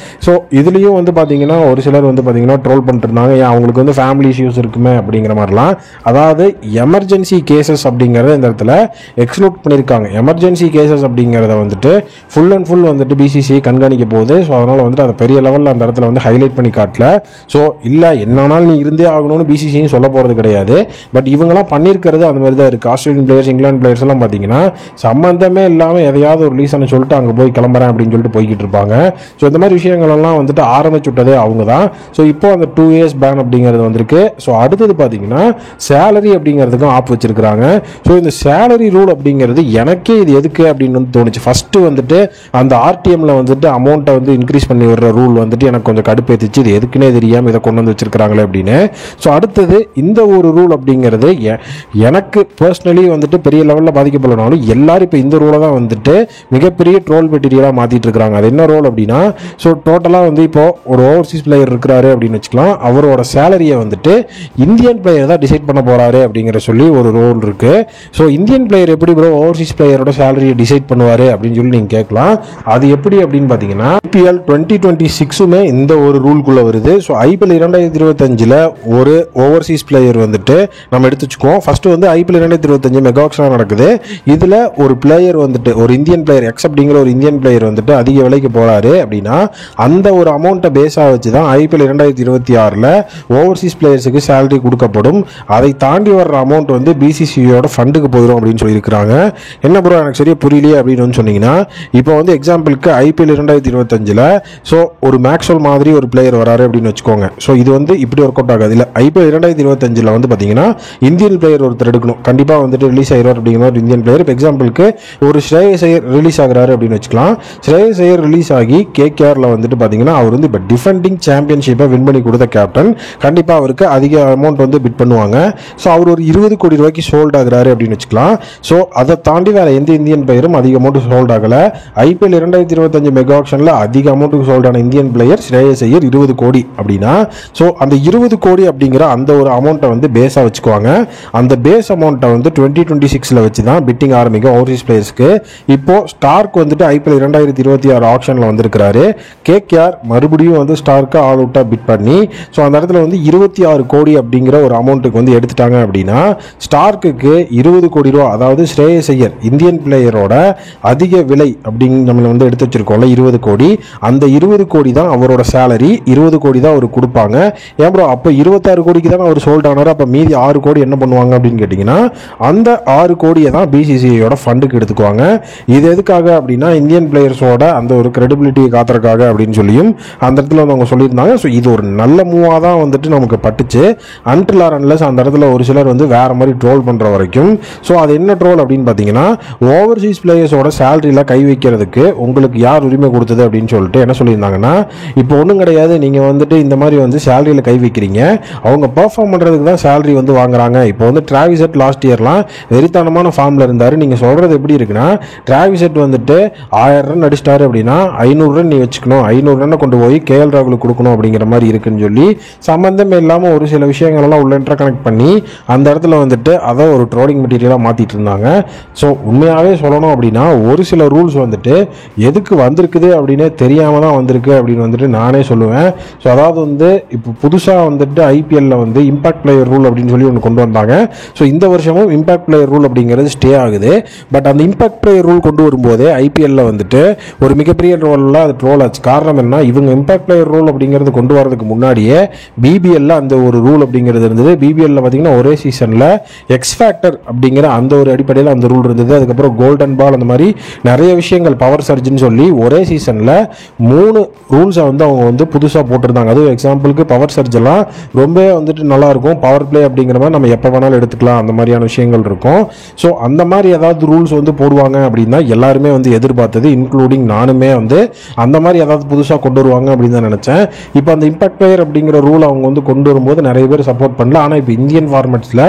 ஸோ இதுலேயும் வந்து பார்த்தீங்கன்னா ஒரு சிலர் வந்து பார்த்தீங்கன்னா ட்ரோல் பண்ணிட்டு இருந்தாங்க, ஏன் அவங்களுக்கு வந்து ஃபேமிலி இஷ்யூஸ் இருக்குமே அப்படிங்கிற மாதிரிலாம். அதாவது எமர்ஜென்சி கேசஸ் அப்படிங்கிறத இந்த இடத்துல எக்ஸ்க்ளூட் பண்ணியிருக்காங்க. எமர்ஜென்சி கேசஸ் அப்படிங்கிறத வந்துட்டு ஃபுல் அண்ட் ஃபுல் வந்துட்டு பிசிசிஐ கண்காணிக்க போகுது. ஸோ அதனால் வந்துட்டு அதை பெரிய லெவலில் அந்த இடத்துல வந்து ஹைலைட் பண்ணி காட்டல. ஸோ இல்லை என்னன்னாலும் நீ இருந்தே ஆகணும்னு பிசிசிஐன்னு சொல்ல போகிறது கிடையாது. பட் இவங்கெல்லாம் பண்ணியிருக்கிறது அந்த மாதிரி தான் இருக்குது. ஆஸ்திரேலியன் பிளேயர்ஸ், இங்கிலாந்து பிளேயர்ஸ் எல்லாம் பார்த்தீங்கன்னா சம்மந்தமே இல்லாமல் எதையாவது ஒரு ரீசனை சொல்லிட்டு அங்கே போய் கிளம்புறேன் அப்படின்னு சொல்லிட்டு போய்கிட்டு இருப்பாங்க. ஸோ இந்த மாதிரி விஷயங்கள்லாம் வந்துட்டு ஆரம்பிச்சுட்டதே அவங்க தான். ஸோ இப்போ அந்த 2 இயர்ஸ் பேன் அப்படிங்கிறது வந்திருக்கு. ஸோ அடுத்தது பார்த்தீங்கன்னா சேலரி அப்படிங்கிறதுக்கும் ஆப் வச்சிருக்கிறாங்க. ஸோ இந்த சேலரி ரூல் அப்படிங்கிறது எனக்கே இது எதுக்கு அப்படின்னு வந்து தோணுச்சு. ஃபஸ்ட்டு வந்துட்டு அந்த ஆர்டிஎம்ல வந்துட்டு அமௌண்ட்டை வந்து இன்க்ரீஸ் பண்ணி விடுற ரூல் வந்துட்டு எனக்கு கொஞ்சம் கடுப்பேற்றிச்சு, இது எதுக்குன்னே தெரியாமல் இதை கொண்டு வந்து வச்சிருக்கிறாங்களே அப்படின்னு. ஸோ அடுத்தது இந்த ஒரு ரூல் அப்படிங்கிறது எனக்கு பர்சனலி வந்துட்டு பெரிய லெவலில் பாதிக்கப்படனாலும் எல்லாரும் இப்போ இந்த ரூலை தான் வந்துட்டு மிகப்பெரிய ட்ரோல் மெட்டீரியலாக மாற்றிட்டு இருக்காங்க. அது என்ன ரோல் அப்படின்னா, ஸோ டோட்டலாக வந்து இப்போ ஒரு ஓவர்சீஸ் பிளேயர் இருக்கிறாரு அப்படின்னு வச்சுக்கலாம், அவரோட சேலரியை வந்துட்டு இந்தியன் பிளேயர் தான் டிசைட் பண்ண போறாரு அப்படிங்கிற சொல்லி ஒரு ரோல் இருக்கு. ஸோ இந்தியன் பிளேயர் எப்படி ப்ரோ ஓவர்சீஸ் பிளேயரோட சேலரியை டிசைட் பண்ணுவாரு அப்படின்னு சொல்லி நீங்க கேட்கலாம். அது எப்படி அப்படின்னு பார்த்தீங்கன்னா ஐபிஎல் 2026 இந்த ஒரு ரூல்குள்ள வருது. ஸோ ஐபிஎல் 2025 ஒரு ஓவர்சீஸ் பிளேயர் வந்துட்டு நம்ம எடுத்து வச்சுக்குவோம். ஃபர்ஸ்ட் வந்து ஐபிஎல் 2025 மெகா ஆக்ஷன் நடக்குது. இதுல ஒரு பிளேயர் வந்துட்டு ஒரு இந்தியன் பிளேயர் எக்ஸ் அப்படிங்கிற ஒரு இந்தியன் பிளேயர் வந்துட்டு அதிக விலைக்கு போறாரு. கொடுக்குறாரு அப்படின்னா அந்த ஒரு அமௌண்ட்டை பேஸாக வச்சு தான் IPL 2026 ஓவர்சீஸ் பிளேயர்ஸுக்கு சேலரி கொடுக்கப்படும். அதை தாண்டி வர்ற அமௌண்ட் வந்து BCCIயோட ஃபண்டுக்கு போயிடும் அப்படின்னு சொல்லியிருக்கிறாங்க. என்ன ப்ரோ எனக்கு சரியா புரியலையே அப்படின்னு சொன்னீங்கன்னா, இப்போ வந்து எக்ஸாம்பிளுக்கு IPL 2025 ஸோ ஒரு மேக்ஸ்வெல் மாதிரி ஒரு பிளேயர் வராரு அப்படின்னு வச்சுக்கோங்க. ஸோ இது வந்து இப்படி ஒர்க் அவுட் ஆகாது. இல்லை IPL 2025 வந்து பார்த்தீங்கன்னா இந்தியன் பிளேயர் ஒருத்தர் எடுக்கணும், கண்டிப்பாக வந்துட்டு ரிலீஸ் ஆகிடுவார் அப்படிங்கிற ஒரு இந்தியன் பிளேயர். இப்போ எக்ஸாம்பிளுக்கு ஒரு ஸ்ரேயஸ் ஐயர் ரிலீஸ் ஆகிறாரு அப்படின்னு வச்சுக்கலாம். ஸ்ரேயஸ் ஐயர் ரிலீஸ் ஆகி KKRல வந்துட்டு பார்த்தீங்கன்னா அவர் வந்து இப்போ டிஃபெண்டிங் சாம்பியன்ஷிப்பை வின் பண்ணி கொடுத்த கேப்டன், கண்டிப்பாக அவருக்கு அதிக அமௌண்ட் வந்து பிட் பண்ணுவாங்க. ஸோ அவர் ஒரு 20 கோடி ரூபாய்க்கு சோல்ட் ஆகிறாரு அப்படின்னு வச்சுக்கலாம். ஸோ அதை தாண்டி வேற எந்த இந்தியன் பிளேயரும் அதிக அமௌண்ட் சோல்ட் ஆகலை. IPL 2025 மெகா ஆக்ஷனில் அதிக அமௌண்ட்டுக்கு சோல்ட் ஆன இந்தியன் பிளேயர் ஸ்ரேயஸ் ஐயர் 20 கோடி அப்படின்னா, ஸோ அந்த 20 கோடி அப்படிங்கிற அந்த ஒரு அமௌண்ட்டை வந்து பேஸாக வச்சுக்குவாங்க. அந்த பேஸ் அமௌண்ட்டை வந்து 2026 வச்சு தான் பிட்டிங் ஆரம்பிக்கும் ஓவர்சீஸ் பிளேயர்ஸ்க்கு. இப்போ ஸ்டார்க் வந்துட்டு IPL 2026 ஆக்ஷனில் வந்திருக்கிறாரு. KKR மறுபடியும் வந்து ஸ்டார்க்கு ஆல் அவுட்டாக பிட் பண்ணி ஸோ அந்த இடத்துல வந்து 26 கோடி அப்படிங்கிற ஒரு அமௌண்ட்டுக்கு வந்து எடுத்துட்டாங்க அப்படின்னா ஸ்டார்க்குக்கு 20 கோடி ரூபா, அதாவது ஸ்ரேயஸ் ஐயர் இந்தியன் பிளேயரோட அதிக விலை அப்படின்னு நம்ம வந்து எடுத்து வச்சிருக்கோம்ல 20 கோடி, அந்த 20 கோடி தான் அவரோட சேலரி, 20 கோடி தான் அவர் கொடுப்பாங்க. ஏன் ப்ரோ அப்போ 26 கோடிக்கு தான் அவர் சோல்ட் ஆனார், அப்போ மீதி 6 கோடி என்ன பண்ணுவாங்க அப்படின்னு கேட்டிங்கன்னா அந்த 6 கோடியை தான் BCCIயோட ஃபண்டுக்கு எடுத்துக்குவாங்க. இது எதுக்காக அப்படின்னா இந்தியன் பிளேயர்ஸோட அந்த ஒரு கிரெடிபிலிட்டியை காத்துறதுக்காக அப்படின்னு சொல்லியும் அந்த இடத்துல வந்து அவங்க சொல்லியிருந்தாங்க. ஸோ இது ஒரு நல்ல மூவாக தான் வந்துட்டு நமக்கு பட்டுச்சு. அன்டில் ஆர் அன்லெஸ் அந்த இடத்துல ஒரு சிலர் வந்து வேற மாதிரி ட்ரோல் பண்ணுற வரைக்கும். ஸோ அது என்ன ட்ரோல் அப்படின்னு பார்த்தீங்கன்னா, ஓவர்சீஸ் பிளேயர்ஸோட சேலரியில் கை வைக்கிறதுக்கு உங்களுக்கு யார் உரிமை கொடுத்தது அப்படின்னு சொல்லிட்டு என்ன சொல்லியிருந்தாங்கன்னா, இப்போ ஒன்றும் கிடையாது, நீங்கள் வந்துட்டு இந்த மாதிரி வந்து சேலரியில் கை வைக்கிறீங்க, அவங்க பெர்ஃபார்ம் பண்ணுறதுக்கு தான் சேலரி வந்து வாங்குறாங்க. இப்போ வந்து டிராவிஸ் ஹெட் லாஸ்ட் இயர்லாம் வெறித்தனமான ஃபார்மில் இருந்தார். நீங்கள் சொல்கிறது எப்படி இருக்குன்னா, டிராவிஸ் ஹெட் வந்துட்டு 1000 ரன் அடிச்சிட்டாரு அப்படின்னா 500 ரன் நீ வச்சுக்கணும், 500 ரன்னை கொண்டு போய் KL ராகுலுக்கு கொடுக்கணும் அப்படிங்கிற மாதிரி இருக்குன்னு சொல்லி சம்மந்தமே இல்லாமல் ஒரு சில விஷயங்கள்லாம் உள்ள இன்டர் கனெக்ட் பண்ணி அந்த இடத்துல வந்துட்டு அதை ஒரு ட்ரோலிங் மெட்டீரியலாக மாற்றிட்டு இருந்தாங்க. ஸோ உண்மையாகவே சொல்லணும் அப்படின்னா ஒரு சில ரூல்ஸ் வந்துட்டு எதுக்கு வந்திருக்குது அப்படின்னே தெரியாமல் தான் வந்திருக்கு அப்படின்னு வந்துட்டு நானே சொல்லுவேன். ஸோ அதாவது வந்து இப்போ புதுசாக வந்துட்டு IPL வந்து இம்பாக்ட் பிளேயர் ரூல் அப்படின்னு சொல்லி ஒன்று கொண்டு வந்தாங்க. ஸோ இந்த வருஷமும் இம்பாக்ட் பிளேயர் ரூல் அப்படிங்கிறது ஸ்டே ஆகுது. பட் அந்த இம்பாக்ட் பிளேயர் ரூல் கொண்டு வரும்போதே IPL வந்துட்டு ஒரு மிகப்பெரிய ரோலில் அது ட்ரோல் ஆச்சு. காரணம் என்ன, இவங்க இம்பாக்ட் பிளேயர் ரூல் அப்படிங்கிறது கொண்டு வரதுக்கு முன்னாடியே BBL அந்த ஒரு ரூல் அப்படிங்கிறது இருந்தது. BBL பார்த்தீங்கன்னா ஒரே சீசனில் எக்ஸ் ஃபேக்டர் அப்படிங்கிற அந்த ஒரு அடிப்படையில் அந்த ரூல் இருந்தது. அதுக்கப்புறம் கோல்டன் பால் அந்த மாதிரி நிறைய விஷயங்கள், பவர் சர்ஜ்னு சொல்லி ஒரே சீசனில் 3 ரூல்ஸை வந்து அவங்க வந்து புதுசாக போட்டிருந்தாங்க. அதுவும் எக்ஸாம்பிளுக்கு பவர் சர்ஜ் எல்லாம் ரொம்ப வந்துட்டு நல்லா இருக்கும், பவர் பிளே அப்படிங்கிற மாதிரி நம்ம எப்போ வேணாலும் எடுத்துக்கலாம், அந்த மாதிரியான விஷயங்கள் இருக்கும். ஸோ அந்த மாதிரி ஏதாவது ரூல்ஸ் வந்து போடுவாங்க அப்படின்னா எல்லாருமே வந்து எதிர்பார்த்தது, இன்க்ளூடிங் நானுமே வந்து அந்த மாதிரி ஏதாவது புதுசாக கொண்டு வருவாங்க அப்படின்னு தான் நினச்சேன். இப்போ அந்த இம்பாக்ட் பிளேயர் அப்படிங்கிற ரூல் அவங்க வந்து கொண்டு வரும்போது நிறைய பேர் சப்போர்ட் பண்ணல. ஆனால் இப்போ இந்தியன் ஃபார்மேட்ஸில்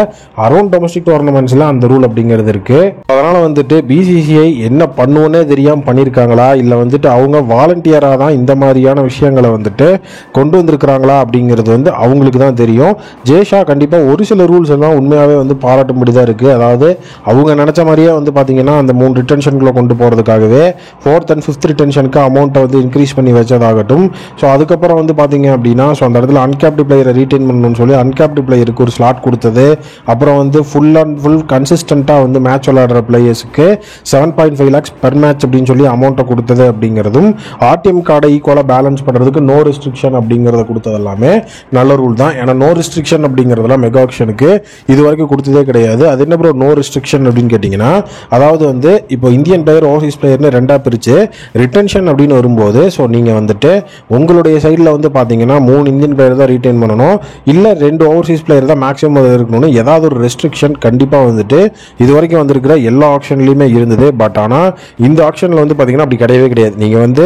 அரௌண்ட் டொமஸ்டிக் டோர்னமெண்ட்ஸில் அந்த ரூல் அப்படிங்கிறது இருக்கு. அதனால் வந்துட்டு BCCI என்ன பண்ணுவோன்னே தெரியாமல் பண்ணியிருக்காங்களா, இல்லை வந்துட்டு அவங்க வாலண்டியராக தான் இந்த மாதிரியான விஷயங்களை வந்துட்டு கொண்டு வந்திருக்கிறாங்களா அப்படிங்கிறது வந்து அவங்களுக்கு தான் தெரியும். ஜேஷா கண்டிப்பாக ஒரு சில ரூல்ஸ் எல்லாம் உண்மையாகவே வந்து பாராட்டும்படி தான் இருக்குது. அதாவது அவங்க நினச்ச மாதிரியே வந்து பார்த்தீங்கன்னா அந்த 3 ரிட்டன்ஷன்களை கொண்டு போகிறதுக்காகவே 4th and 5th ரிட்டன்ஷனுக்கு அமௌண்ட்டை வந்து இன்க்ரீஸ் பண்ணி வச்சதாகட்டும். ஸோ அதுக்கப்புறம் வந்து பார்த்தீங்க அப்படின்னா ஸோ அந்த இடத்துல அன்கேப்டு பிளேயரை ரீட்டைன் பண்ணணும்னு சொல்லி அன்கேப்டு பிளேயருக்கு ஒரு ஸ்லாட் கொடுத்தது. அப்புறம் வந்து ஃபுல் கன்சிஸ்டண்ட்டாக வந்து மேட்ச் விளையாடுற பிளேயர்ஸுக்கு 7.5 lakhs பெர் மேட்ச் அப்படின்னு சொல்லி அமௌண்ட்டை கொடுத்தது அப்படிங்கிறதும், RTM கார்டை ஈக்குவலாக பேலன்ஸ் பண்ணுறதுக்கு நோ ரெஸ்ட்ரிக்ஷன் அப்படிங்கிறத கொடுத்தது எல்லாமே நல்ல ரூல் தான். ஏன்னா நோ ரெஸ்ட்ரிக்ஷன் அப்படிங்கிறதுலாம் மெகா ஆக்ஷனுக்கு இது வரைக்கும் கொடுத்ததே கிடையாது. அது என்ன ப்ரோ நோ ரெஸ்ட்ரிக்ஷன் அப்படின்னு கேட்டிங்கன்னா, அதாவது வந்து இப்போ இந்தியன் பிளேயர் ஓவர்சீஸ் பிளேயர்னு ரெண்டாக பிரித்து ரிட்டன்ஷன் அப்படின்னு வரும்போது ஸோ நீங்கள் வந்துட்டு உங்களுடைய சைடில் வந்து பார்த்தீங்கன்னா 3 இந்தியன் பிளேயர் தான் ரீட்டைன் பண்ணணும், இல்லை 2 ஓவர்சீஸ் பிளேயர் தான் மேக்ஸிமம் இருக்கணும்னு ஏதாவது ஒரு ரெஸ்ட்ரிக்ஷன் கண்டிப்பாக வந்துட்டு இது வரைக்கும் வந்திருக்கிற எல்லா ஆப்ஷன்லையுமே இருந்தது. பட் ஆனால் இந்த ஆப்ஷனில் வந்து பார்த்தீங்கன்னா அப்படி கிடையவே கிடையாது. நீங்கள் வந்து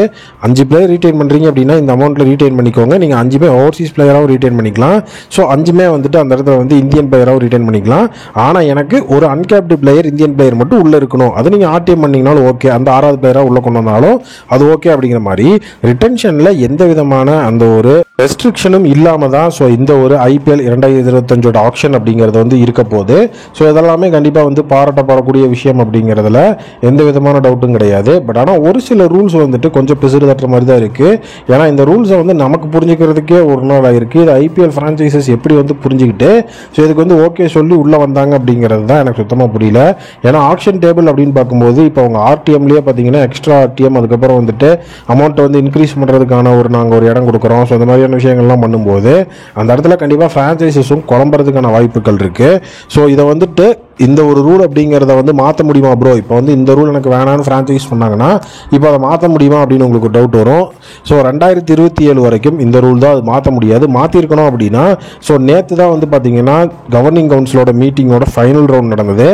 5 பிளேயர் ரீட்டைன் பண்ணுறீங்க அப்படின்னா இந்த அமௌண்ட்டில் ரீட்டைன் பண்ணிக்கோங்க. நீங்கள் 5 ஓவர்சீஸ் பிளேயராகவும் ரீட்டைன் பண்ணிக்கலாம். ஸோ 5 வந்துட்டு அந்த இடத்துல வந்து இந்தியன் பிளேயராகவும் ரீட்டைன் பண்ணிக்கலாம். ஆனால் எனக்கு ஒரு அன்கேப்டு பிளேயர் இந்தியன் பிளேயர் மட்டும் உள்ளே இருக்கணும், அது நீங்கள் RTM பண்ணிங்கனாலும் ஓகே, அந்த 6வது பிளேயராக உள்ளே கொண்டு வந்தாலும் அது ஓகே அப்படிங்கிற மாதிரி ரிட்டன்ஷனில் எந்த விதமான அந்த ஒரு ரெஸ்ட்ரிக்ஷனும் இல்லாமல் தான் ஸோ இந்த ஒரு IPL 2025 ஆப்ஷன் அப்படிங்கிறது வந்து இருக்க போகுது. ஸோ இதெல்லாமே கண்டிப்பாக வந்து பாராட்டப்படக்கூடிய விஷயம் அப்படிங்கிறதுல எந்த விதமான டவுட்டும் கிடையாது. பட் ஆனால் ஒரு சில ரூல்ஸ் வந்துட்டு கொஞ்சம் பிசுறு தட்டுற மாதிரி தான் இருக்குது. ஏன்னா இந்த ரூல்ஸை வந்து நமக்கு புரிஞ்சுக்கிறதுக்கே ஒரு நாள் ஆகிருக்கு. இது IPL ஃப்ரான்ச்சைசஸ் எப்படி வந்து புரிஞ்சுக்கிட்டு ஸோ இதுக்கு வந்து ஓகே சொல்லி உள்ளே வந்தாங்க அப்படிங்கிறது தான் எனக்கு சுத்தமாக புரியல. ஏன்னா ஆக்ஷன் டேபிள் அப்படின்னு பார்க்கும்போது இப்போ அவங்க RTMலேயே பார்த்தீங்கன்னா எக்ஸ்ட்ரா RTM, அதுக்கப்புறம் வந்துட்டு அமௌண்ட்டை வந்து இன்க்ரீஸ் பண்ணுறதுக்கான நாங்கள் ஒரு இடம் கொடுக்குறோம். ஸோ இந்த மாதிரியான விஷயங்கள்லாம் பண்ணும்போது அந்த இடத்துல கண்டிப்பாக ஃப்ரான்ச்சைசஸும் குழம்புறதுக்கான வாய்ப்புகள் இருக்குது. ஸோ இதை வந்துட்டு இந்த ஒரு ரூல் அப்படிங்கிறத வந்து மாற்ற முடியுமா ப்ரோ, இப்போ வந்து இந்த ரூல் எனக்கு வேணான்னு ஃப்ரான்ச்சைஸ் பண்ணாங்கன்னா இப்போ அதை மாற்ற முடியுமா அப்படின்னு உங்களுக்கு டவுட் வரும். ஸோ 2027 வரைக்கும் இந்த ரூல் தான், அது மாற்ற முடியாது. மாற்றிருக்கணும் அப்படின்னா ஸோ நேற்று தான் வந்து பார்த்தீங்கன்னா கவர்னிங் கவுன்சிலோட மீட்டிங்கோட ஃபைனல் ரவுண்ட் நடந்தது,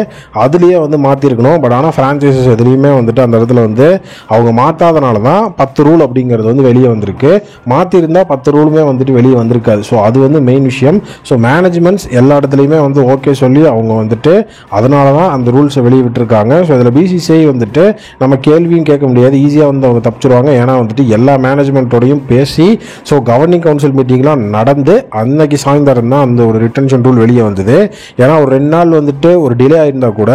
அதுலேயே வந்து மாற்றிருக்கணும். பட் ஆனால் ஃப்ரான்ச்சைசஸ் எதுலேயுமே வந்துட்டு அந்த இடத்துல வந்து அவங்க மாற்றாதனால தான் 10 ரூல் அப்படிங்கிறது வந்து வெளியே வந்திருக்கு. மாற்றிருந்தால் 10 ரூலுமே வந்துட்டு வெளியே வந்திருக்காது. ஸோ அது வந்து மெயின் விஷயம். ஸோ மேனேஜ்மெண்ட்ஸ் எல்லா இடத்துலையுமே வந்து ஓகே சொல்லி அவங்க வந்துட்டு அதனால தான் அந்த ரூல்ஸை வெளியே விட்டுருக்காங்க. ஸோ இதில் பிசிசிஐ வந்துட்டு நம்ம கேள்வியும் கேட்க முடியாது, ஈஸியாக வந்து அவங்க தப்பிச்சிருவாங்க. ஏன்னா வந்துட்டு எல்லா மேனேஜ்மெண்ட்டோடையும் பேசி ஸோ கவர்னிங் கவுன்சில் மீட்டிங்லாம் நடந்து அன்னைக்கு சாயந்தரம் தான் அந்த ஒரு ரிட்டன்ஷன் ரூல் வெளியே வந்தது. ஏன்னா ஒரு 2 நாள் வந்துட்டு ஒரு டிலே ஆயிருந்தால் கூட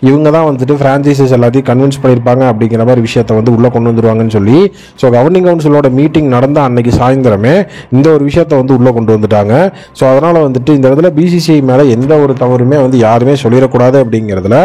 இவங்க தான் வந்துட்டு ஃப்ரான்ச்சைசஸ் எல்லாத்தையும் கன்வின்ஸ் பண்ணியிருப்பாங்க அப்படிங்கிற மாதிரி விஷயத்தை வந்து உள்ளே கொண்டு வந்துருவாங்கன்னு சொல்லி ஸோ கவர்னிங் கவுன்சிலோட மீட்டிங் நடந்த அன்னைக்கு சாயந்தரமே இந்த ஒரு விஷயத்தை வந்து உள்ளே கொண்டு வந்துட்டாங்க. ஸோ அதனால் வந்துட்டு இந்த இடத்துல பிசிசிஐ மேலே எந்த ஒரு தவறுமே வந்து யாருமே சொல்லிடக்கூடாது அப்படிங்கிறதுல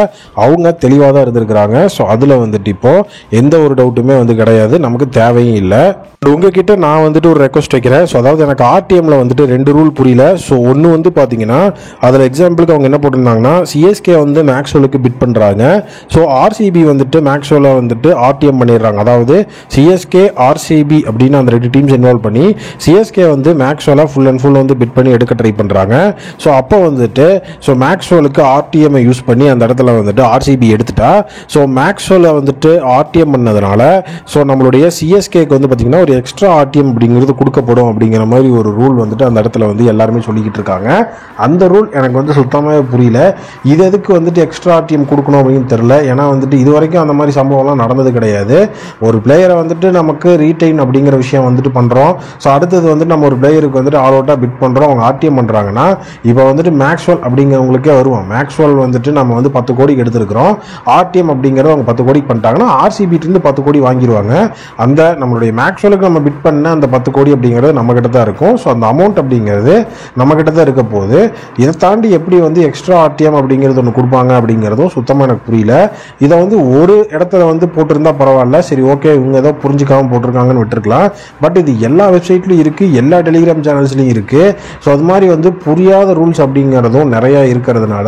அவங்க தெளிவாக தான் இருந்திருக்கிறாங்க. ஸோ அதில் வந்துட்டு இப்போ எந்த ஒரு டவுட்டுமே வந்து கிடையாது, நமக்கு தேவையும் இல்லை. உங்ககிட்ட நான் வந்துட்டு ஒரு ரெக்வஸ்ட் வைக்கிறேன். ஸோ அதாவது எனக்கு ஆர்டிஎம்ல வந்துட்டு 2 ரூல் புரியல. ஸோ ஒன்று வந்து பார்த்தீங்கன்னா அதில் எக்ஸாம்பிளுக்கு அவங்க என்ன போட்டிருந்தாங்கன்னா சிஎஸ்கே வந்து மேக்ஸ்வெலுக்கு பிட் பண்ணுறாங்க. ஸோ ஆர்சிபி வந்துட்டு மேக்ஸ்வெலை வந்துட்டு ஆர்டிஎம் பண்ணிடுறாங்க. அதாவது சிஎஸ்கே ஆர்சிபி அப்படின்னு அந்த 2 டீம்ஸ் இன்வால்வ் பண்ணி சிஎஸ்கே வந்து மேக்ஸ்வெலை ஃபுல் அண்ட் ஃபுல் வந்து பிட் பண்ணி எடுக்க ட்ரை பண்ணுறாங்க. ஸோ அப்போ வந்துட்டு ஸோ மேக்ஸ்வெலுக்கு ஆர்டிஎம்ஐ யூஸ் பண்ணி அந்த இடத்துல வந்துட்டு ஆர்சிபி எடுத்துட்டா ஸோ மேக்ஸ்வெலை வந்துட்டு ஆர்டிஎம் பண்ணதுனால ஸோ நம்மளுடைய சிஎஸ்கேக்கு வந்து பார்த்தீங்கன்னா ஒரு எக்ஸ்ட்ரா ஆர்டிஎம் அப்படிங்கிறது கொடுக்கப்படும் அப்படிங்கிற மாதிரி ஒரு ரூல் வந்துட்டு அந்த இடத்துல வந்து எல்லாருமே சொல்லிக்கிட்டு இருக்காங்க. அந்த ரூல் எனக்கு வந்து சுத்தமாக புரியல. இது எதுக்கு வந்துட்டு எக்ஸ்ட்ரா ஆர்டிஎம் கொடுக்கணும் அப்படின்னு தெரியல. ஏன்னா வந்துட்டு இது வரைக்கும் அந்த மாதிரி சம்பவம்லாம் நடந்தது கிடையாது. ஒரு பிளேயரை வந்துட்டு நமக்கு ரீடைன் அப்படிங்கிற விஷயம் வந்துட்டு பண்ணுறோம். ஸோ அடுத்தது வந்துட்டு நம்ம ஒரு பிளேயருக்கு வந்துட்டு ஆல் அவுட்டாக பிட் பண்ணுறோம், அவங்க ஆர்டிஎம் பண்ணுறாங்கன்னா இப்போ வந்துட்டு மேக்ஸ்வெல் அப்படிங்கிறவங்களுக்கே வருவோம். மேக்ஸ்வெல் வந்துட்டு நம்ம வந்து 10 கோடிக்கு எடுத்துருக்கிறோம், ஆர்டிஎம் அப்படிங்கிறத அவங்க 10 கோடிக்கு பண்ணிட்டாங்கன்னா ஆர்சிபிட்டு 10 கோடி வாங்கிடுவாங்க. அந்த நம்மளுடைய மேக்ஸ்வெலுக்கு நம்ம பிட் பண்ண அந்த 10 கோடி அப்படிங்கிறது நம்ம கிட்ட தான் இருக்கும். ஸோ அந்த அமௌண்ட் அப்படிங்கிறது நம்ம கிட்ட தான் இருக்க போகுது. இதை தாண்டி எப்படி வந்து எக்ஸ்ட்ரா ஆர்டிஎம் அப்படிங்கிறது ஒன்று கொடுப்பாங்க அப்படிங்கிறதும் சுத்தமாக எனக்கு புரியல. இதை வந்து ஒரு இடத்துல வந்து போட்டிருந்தா பரவாயில்ல, சரி ஓகே இவங்க ஏதோ புரிஞ்சுக்காம போட்டிருக்காங்கன்னு விட்டுருக்கலாம். பட் இது எல்லா வெப்சைட்லையும் இருக்குது, எல்லா டெலிகிராம் சேனல்ஸ்லையும் இருக்குது. ஸோ அது மாதிரி வந்து புரியாத ரூல்ஸ் அப்படிங்கிறதும் நிறையா இருக்கிறதுனால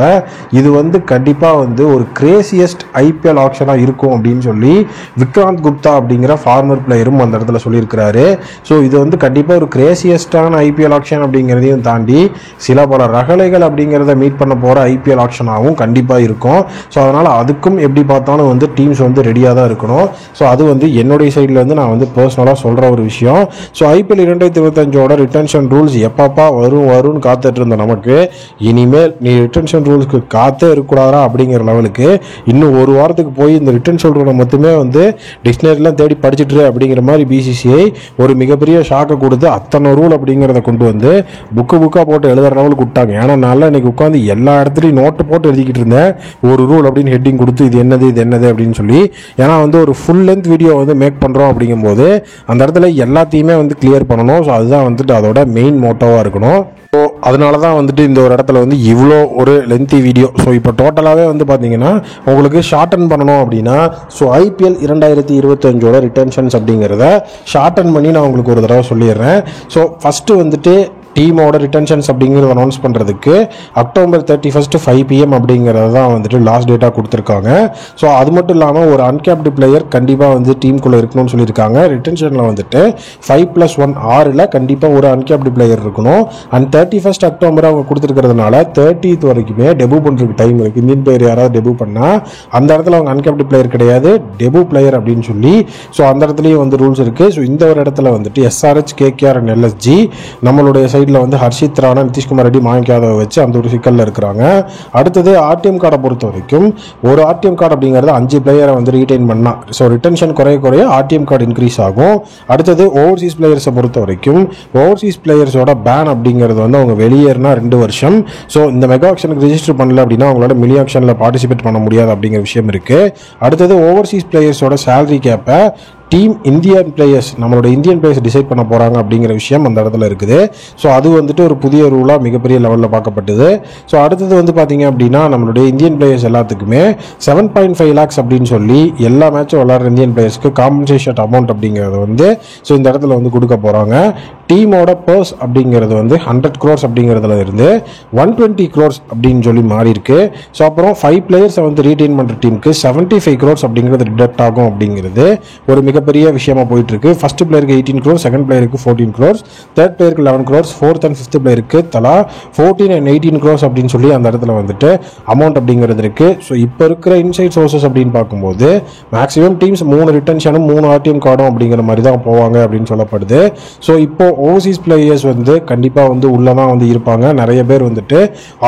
இது வந்து கண்டிப்பாக வந்து ஒரு கிரேசியஸ்ட் ஐபிஎல் ஆக்ஷனாக இருக்கும் அப்படின்னு சொல்லி விக்ராந்த் குப்தா அப்படிங்கிற ஃபார்மர் பிளேயரும் அந்த இடத்துல சொல்லியிருக்கிறாரு. ஸோ இது வந்து கண்டிப்பாக ஒரு கிரேசியஸ்டான ஐபிஎல் ஆக்ஷன் அப்படிங்கிறதையும் தாண்டி சில பல ரகலைகள் அப்படிங்கிறத மீட் பண்ண போகிற ஐபிஎல் ஆக்ஷனாகவும் கண்டிப்பாக இருக்கும். ஸோ அதனால் அதுக்கும் எப்படி பார்த்தாலும் வந்து டீம்ஸ் வந்து ரெடியாக தான் இருக்கணும். ஸோ அது வந்து என்னுடைய சைடில் வந்து நான் வந்து பர்சனலாக சொல்கிற ஒரு விஷயம். ஸோ ஐபிஎல் 2025 ரிட்டன்ஷன் ரூல்ஸ் எப்பப்பா வரும்னு காத்துட்டு இருந்த நமக்கு இனிமேல் நீ ரிட்டன்ஷன் ரூல்ஸ்க்கு காத்தே இருக்கக்கூடாதா அப்படிங்கிற லெவலுக்கு இன்னும் ஒரு வாரத்துக்கு போய் இந்த ரிட்டன்ஷன் ரூலை மட்டுமே வந்து டிக்ஷனரிலாம் தேடி படிச்சுட்டு அப்படிங்கிற மாதிரி பிசிசிஐ ஒரு மிகப்பெரிய ஷாக்கை கொடுத்து அத்தனை ரூல் அப்படிங்கிறத கொண்டு வந்து புக்காக போட்டு எழுதுற லெவலுக்கு விட்டாங்க. ஏன்னா நல்லா இன்னைக்கு உட்காந்து எல்லா இடத்துலையும் நோட்டு போட்டு எழுதிக்கிட்டு இருந்தேன் ஒரு ரூல் அப்படின்னு ஹெட்டிங் கொடுத்து இது என்னது அப்படின்னு சொல்லி. ஏன்னா வந்து ஒரு ஃபுல் லென்த் வீடியோ வந்து மேக் பண்ணுறோம் அப்படிங்கும்போது அந்த இடத்துல எல்லாத்தையுமே வந்து கிளியர் பண்ணணும். ஸோ அதுதான் வந்துட்டு அதோட மெயின் மோட்டோவாக இருக்கணும். ஸோ அதனால தான் வந்துட்டு இந்த ஒரு இடத்துல வந்து இவ்வளோ ஒரு லென்த்தி வீடியோ. ஸோ இப்போ டோட்டலாகவே வந்து பார்த்தீங்கன்னா உங்களுக்கு ஷார்டன் பண்ணணும் அப்படின்னா ஸோ ஐபிஎல் 2025 ரிட்டன்ஷன்ஸ் அப்படிங்கிறத ஷார்டன் பண்ணி நான் உங்களுக்கு ஒரு தடவை சொல்லிடுறேன். ஸோ ஃபஸ்ட்டு வந்துட்டு டீமோட ரிட்டன்ஷன்ஸ் அப்படிங்கிறத அனௌன்ஸ் பண்ணுறதுக்கு அக்டோபர் 31 5 PM அப்படிங்கிறது தான் வந்துட்டு லாஸ்ட் டேட்டாக கொடுத்துருக்காங்க. ஸோ அது மட்டும் இல்லாமல் ஒரு அன்கேப்டு பிளேயர் கண்டிப்பாக வந்து டீமுக்குள்ளே இருக்கணும்னு சொல்லியிருக்காங்க. ரிட்டன்ஷனில் வந்துட்டு 5+1 6ல் கண்டிப்பாக ஒரு அன்கேப்டு பிளேயர் இருக்கணும். அண்ட் 31 அக்டோபர் அவங்க கொடுத்துருக்கிறதுனால 30th வரைக்குமே டெபு பண்ணுறதுக்கு டைம் இருக்குது. இந்தியன் பிளேயர் யாராவது டெபு பண்ணால் அந்த இடத்துல அவங்க அன்கேப்டு பிளேயர் கிடையாது, டெபு பிளேயர் அப்படின்னு சொல்லி. ஸோ அந்த இடத்துலையும் வந்து ரூல்ஸ் இருக்குது. ஸோ இந்த ஒரு இடத்துல வந்துட்டு SRH KKR அண்ட் LSG நம்மளுடைய சைடில் வந்து ஹர்ஷித் ராணா நிதிஷ்குமார் ரெட்டி மாயங்க் யாதவ் வச்சு அந்த ஒரு சிக்கலில் இருக்கிறாங்க. அடுத்தது ஆர்டிஎம் கார்டை பொறுத்த வரைக்கும் ஒரு ஆர்டிஎம் கார்டு அப்படிங்கிறது 5 பிளேயரை வந்து ரீடைன் பண்ணால் ஸோ ரிட்டன்ஷன் குறைய ஆர்டிஎம் கார்டு இன்க்ரீஸ் ஆகும். அடுத்தது ஓவர்சீஸ் பிளேயர்ஸை பொறுத்த வரைக்கும் ஓவர்சீஸ் பிளேயர்ஸோட பேன் அப்படிங்கிறது வந்து அவங்க வெளியேறினா 2 வருஷம். ஸோ இந்த மெகா ஆக்ஷனுக்கு ரிஜிஸ்டர் பண்ணல அப்படின்னா அவங்களோட மினி ஆக்ஷனில் பார்ட்டிசிபேட் பண்ண முடியாது அப்படிங்கிற விஷயம் இருக்குது. அடுத்தது ஓவர்சீஸ் பிளேயர்ஸோட சேலரி கேப்பை டீம் இந்தியன் பிளேயர்ஸ் நம்மளோட இந்தியன் பிளேயர்ஸ் டிசைட் பண்ண போகிறாங்க அப்படிங்கிற விஷயம் அந்த இடத்துல இருக்குது. ஸோ அது வந்துட்டு ஒரு புதிய ரூலாக மிகப்பெரிய லெவலில் பார்க்கப்பட்டது. ஸோ அடுத்தது வந்து பார்த்தீங்க அப்படின்னா நம்மளுடைய இந்தியன் பிளேயர்ஸ் எல்லாத்துக்குமே 7.5 lakhs அப்படின்னு சொல்லி எல்லா மேட்சும் விளாட்ற இந்தியன் பிளேயர்ஸ்க்கு காம்பன்சேஷன் அமௌண்ட் அப்படிங்கிறத வந்து ஸோ இந்த இடத்துல வந்து கொடுக்க போகிறாங்க. டீமோட பர்ஸ் அப்படிங்கிறது வந்து 100 crores அப்படிங்கிறதுல இருந்து 120 crores அப்படின்னு சொல்லி மாறி இருக்கு. ஸோ அப்புறம் 5 பிளேயர்ஸை வந்து ரீடைன் பண்ணுற டீமுக்கு 75 crores அப்படிங்கிறது டிடக்ட் ஆகும் அப்படிங்கிறது ஒரு மிகப்பெரிய விஷயமா போயிட்டு இருக்கு. ஃபர்ஸ்ட் பிளேயருக்கு 18 crores, செகண்ட் பிளேயருக்கு 14 crores, தேர்ட் பிளேயருக்கு 11 crores, ஃபோர்த் அண்ட் ஃபிஃப்த் பிளேயருக்கு தலா 14 and 18 crores அப்படின்னு சொல்லி அந்த இடத்துல வந்துட்டு அமௌண்ட் அப்படிங்கிறது இருக்கு. ஸோ இப்போ இருக்கிற இன்சைட் சோர்சஸ் அப்படின்னு பார்க்கும்போது மேக்ஸிமம் டீம்ஸ் 3 ரிட்டன்ஷனும் 3 ஆர்டிஎம் கார்டும் அப்படிங்கிற மாதிரி தான் போவாங்க அப்படின்னு சொல்லப்படுது. ஸோ இப்போ ஓவர்சீஸ் பிளேயர்ஸ் வந்து கண்டிப்பாக வந்து உள்ளதான் வந்து இருப்பாங்க. நிறைய பேர் வந்துட்டு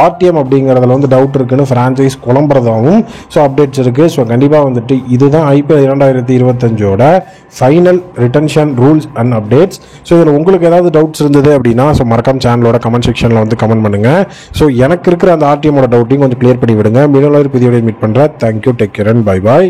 ஆர்டிஎம் அப்படிங்கிறதுல வந்து டவுட் இருக்குன்னு ஃப்ரான்ச்சைஸ் குழம்புறதாகவும் ஸோ அப்டேட்ஸ் இருக்குது. ஸோ கண்டிப்பாக வந்துட்டு இதுதான் IPL 2025 final retention rules and updates. So இதில் உங்களுக்கு ஏதாவது டவுட்ஸ் இருந்தது அப்படின்னா ஸோ மறக்காம சேனலோட கமெண்ட் செக்ஷனில் வந்து கமெண்ட் பண்ணுங்கள். ஸோ எனக்கு இருக்கிற அந்த ஆர்டிஎம்மோட டவுட்டையும் கொஞ்சம் கிளியர் பண்ணி விடுங்க. மீனோட புதிய மீட் பண்ணுறேன். Thank you, take care and bye bye.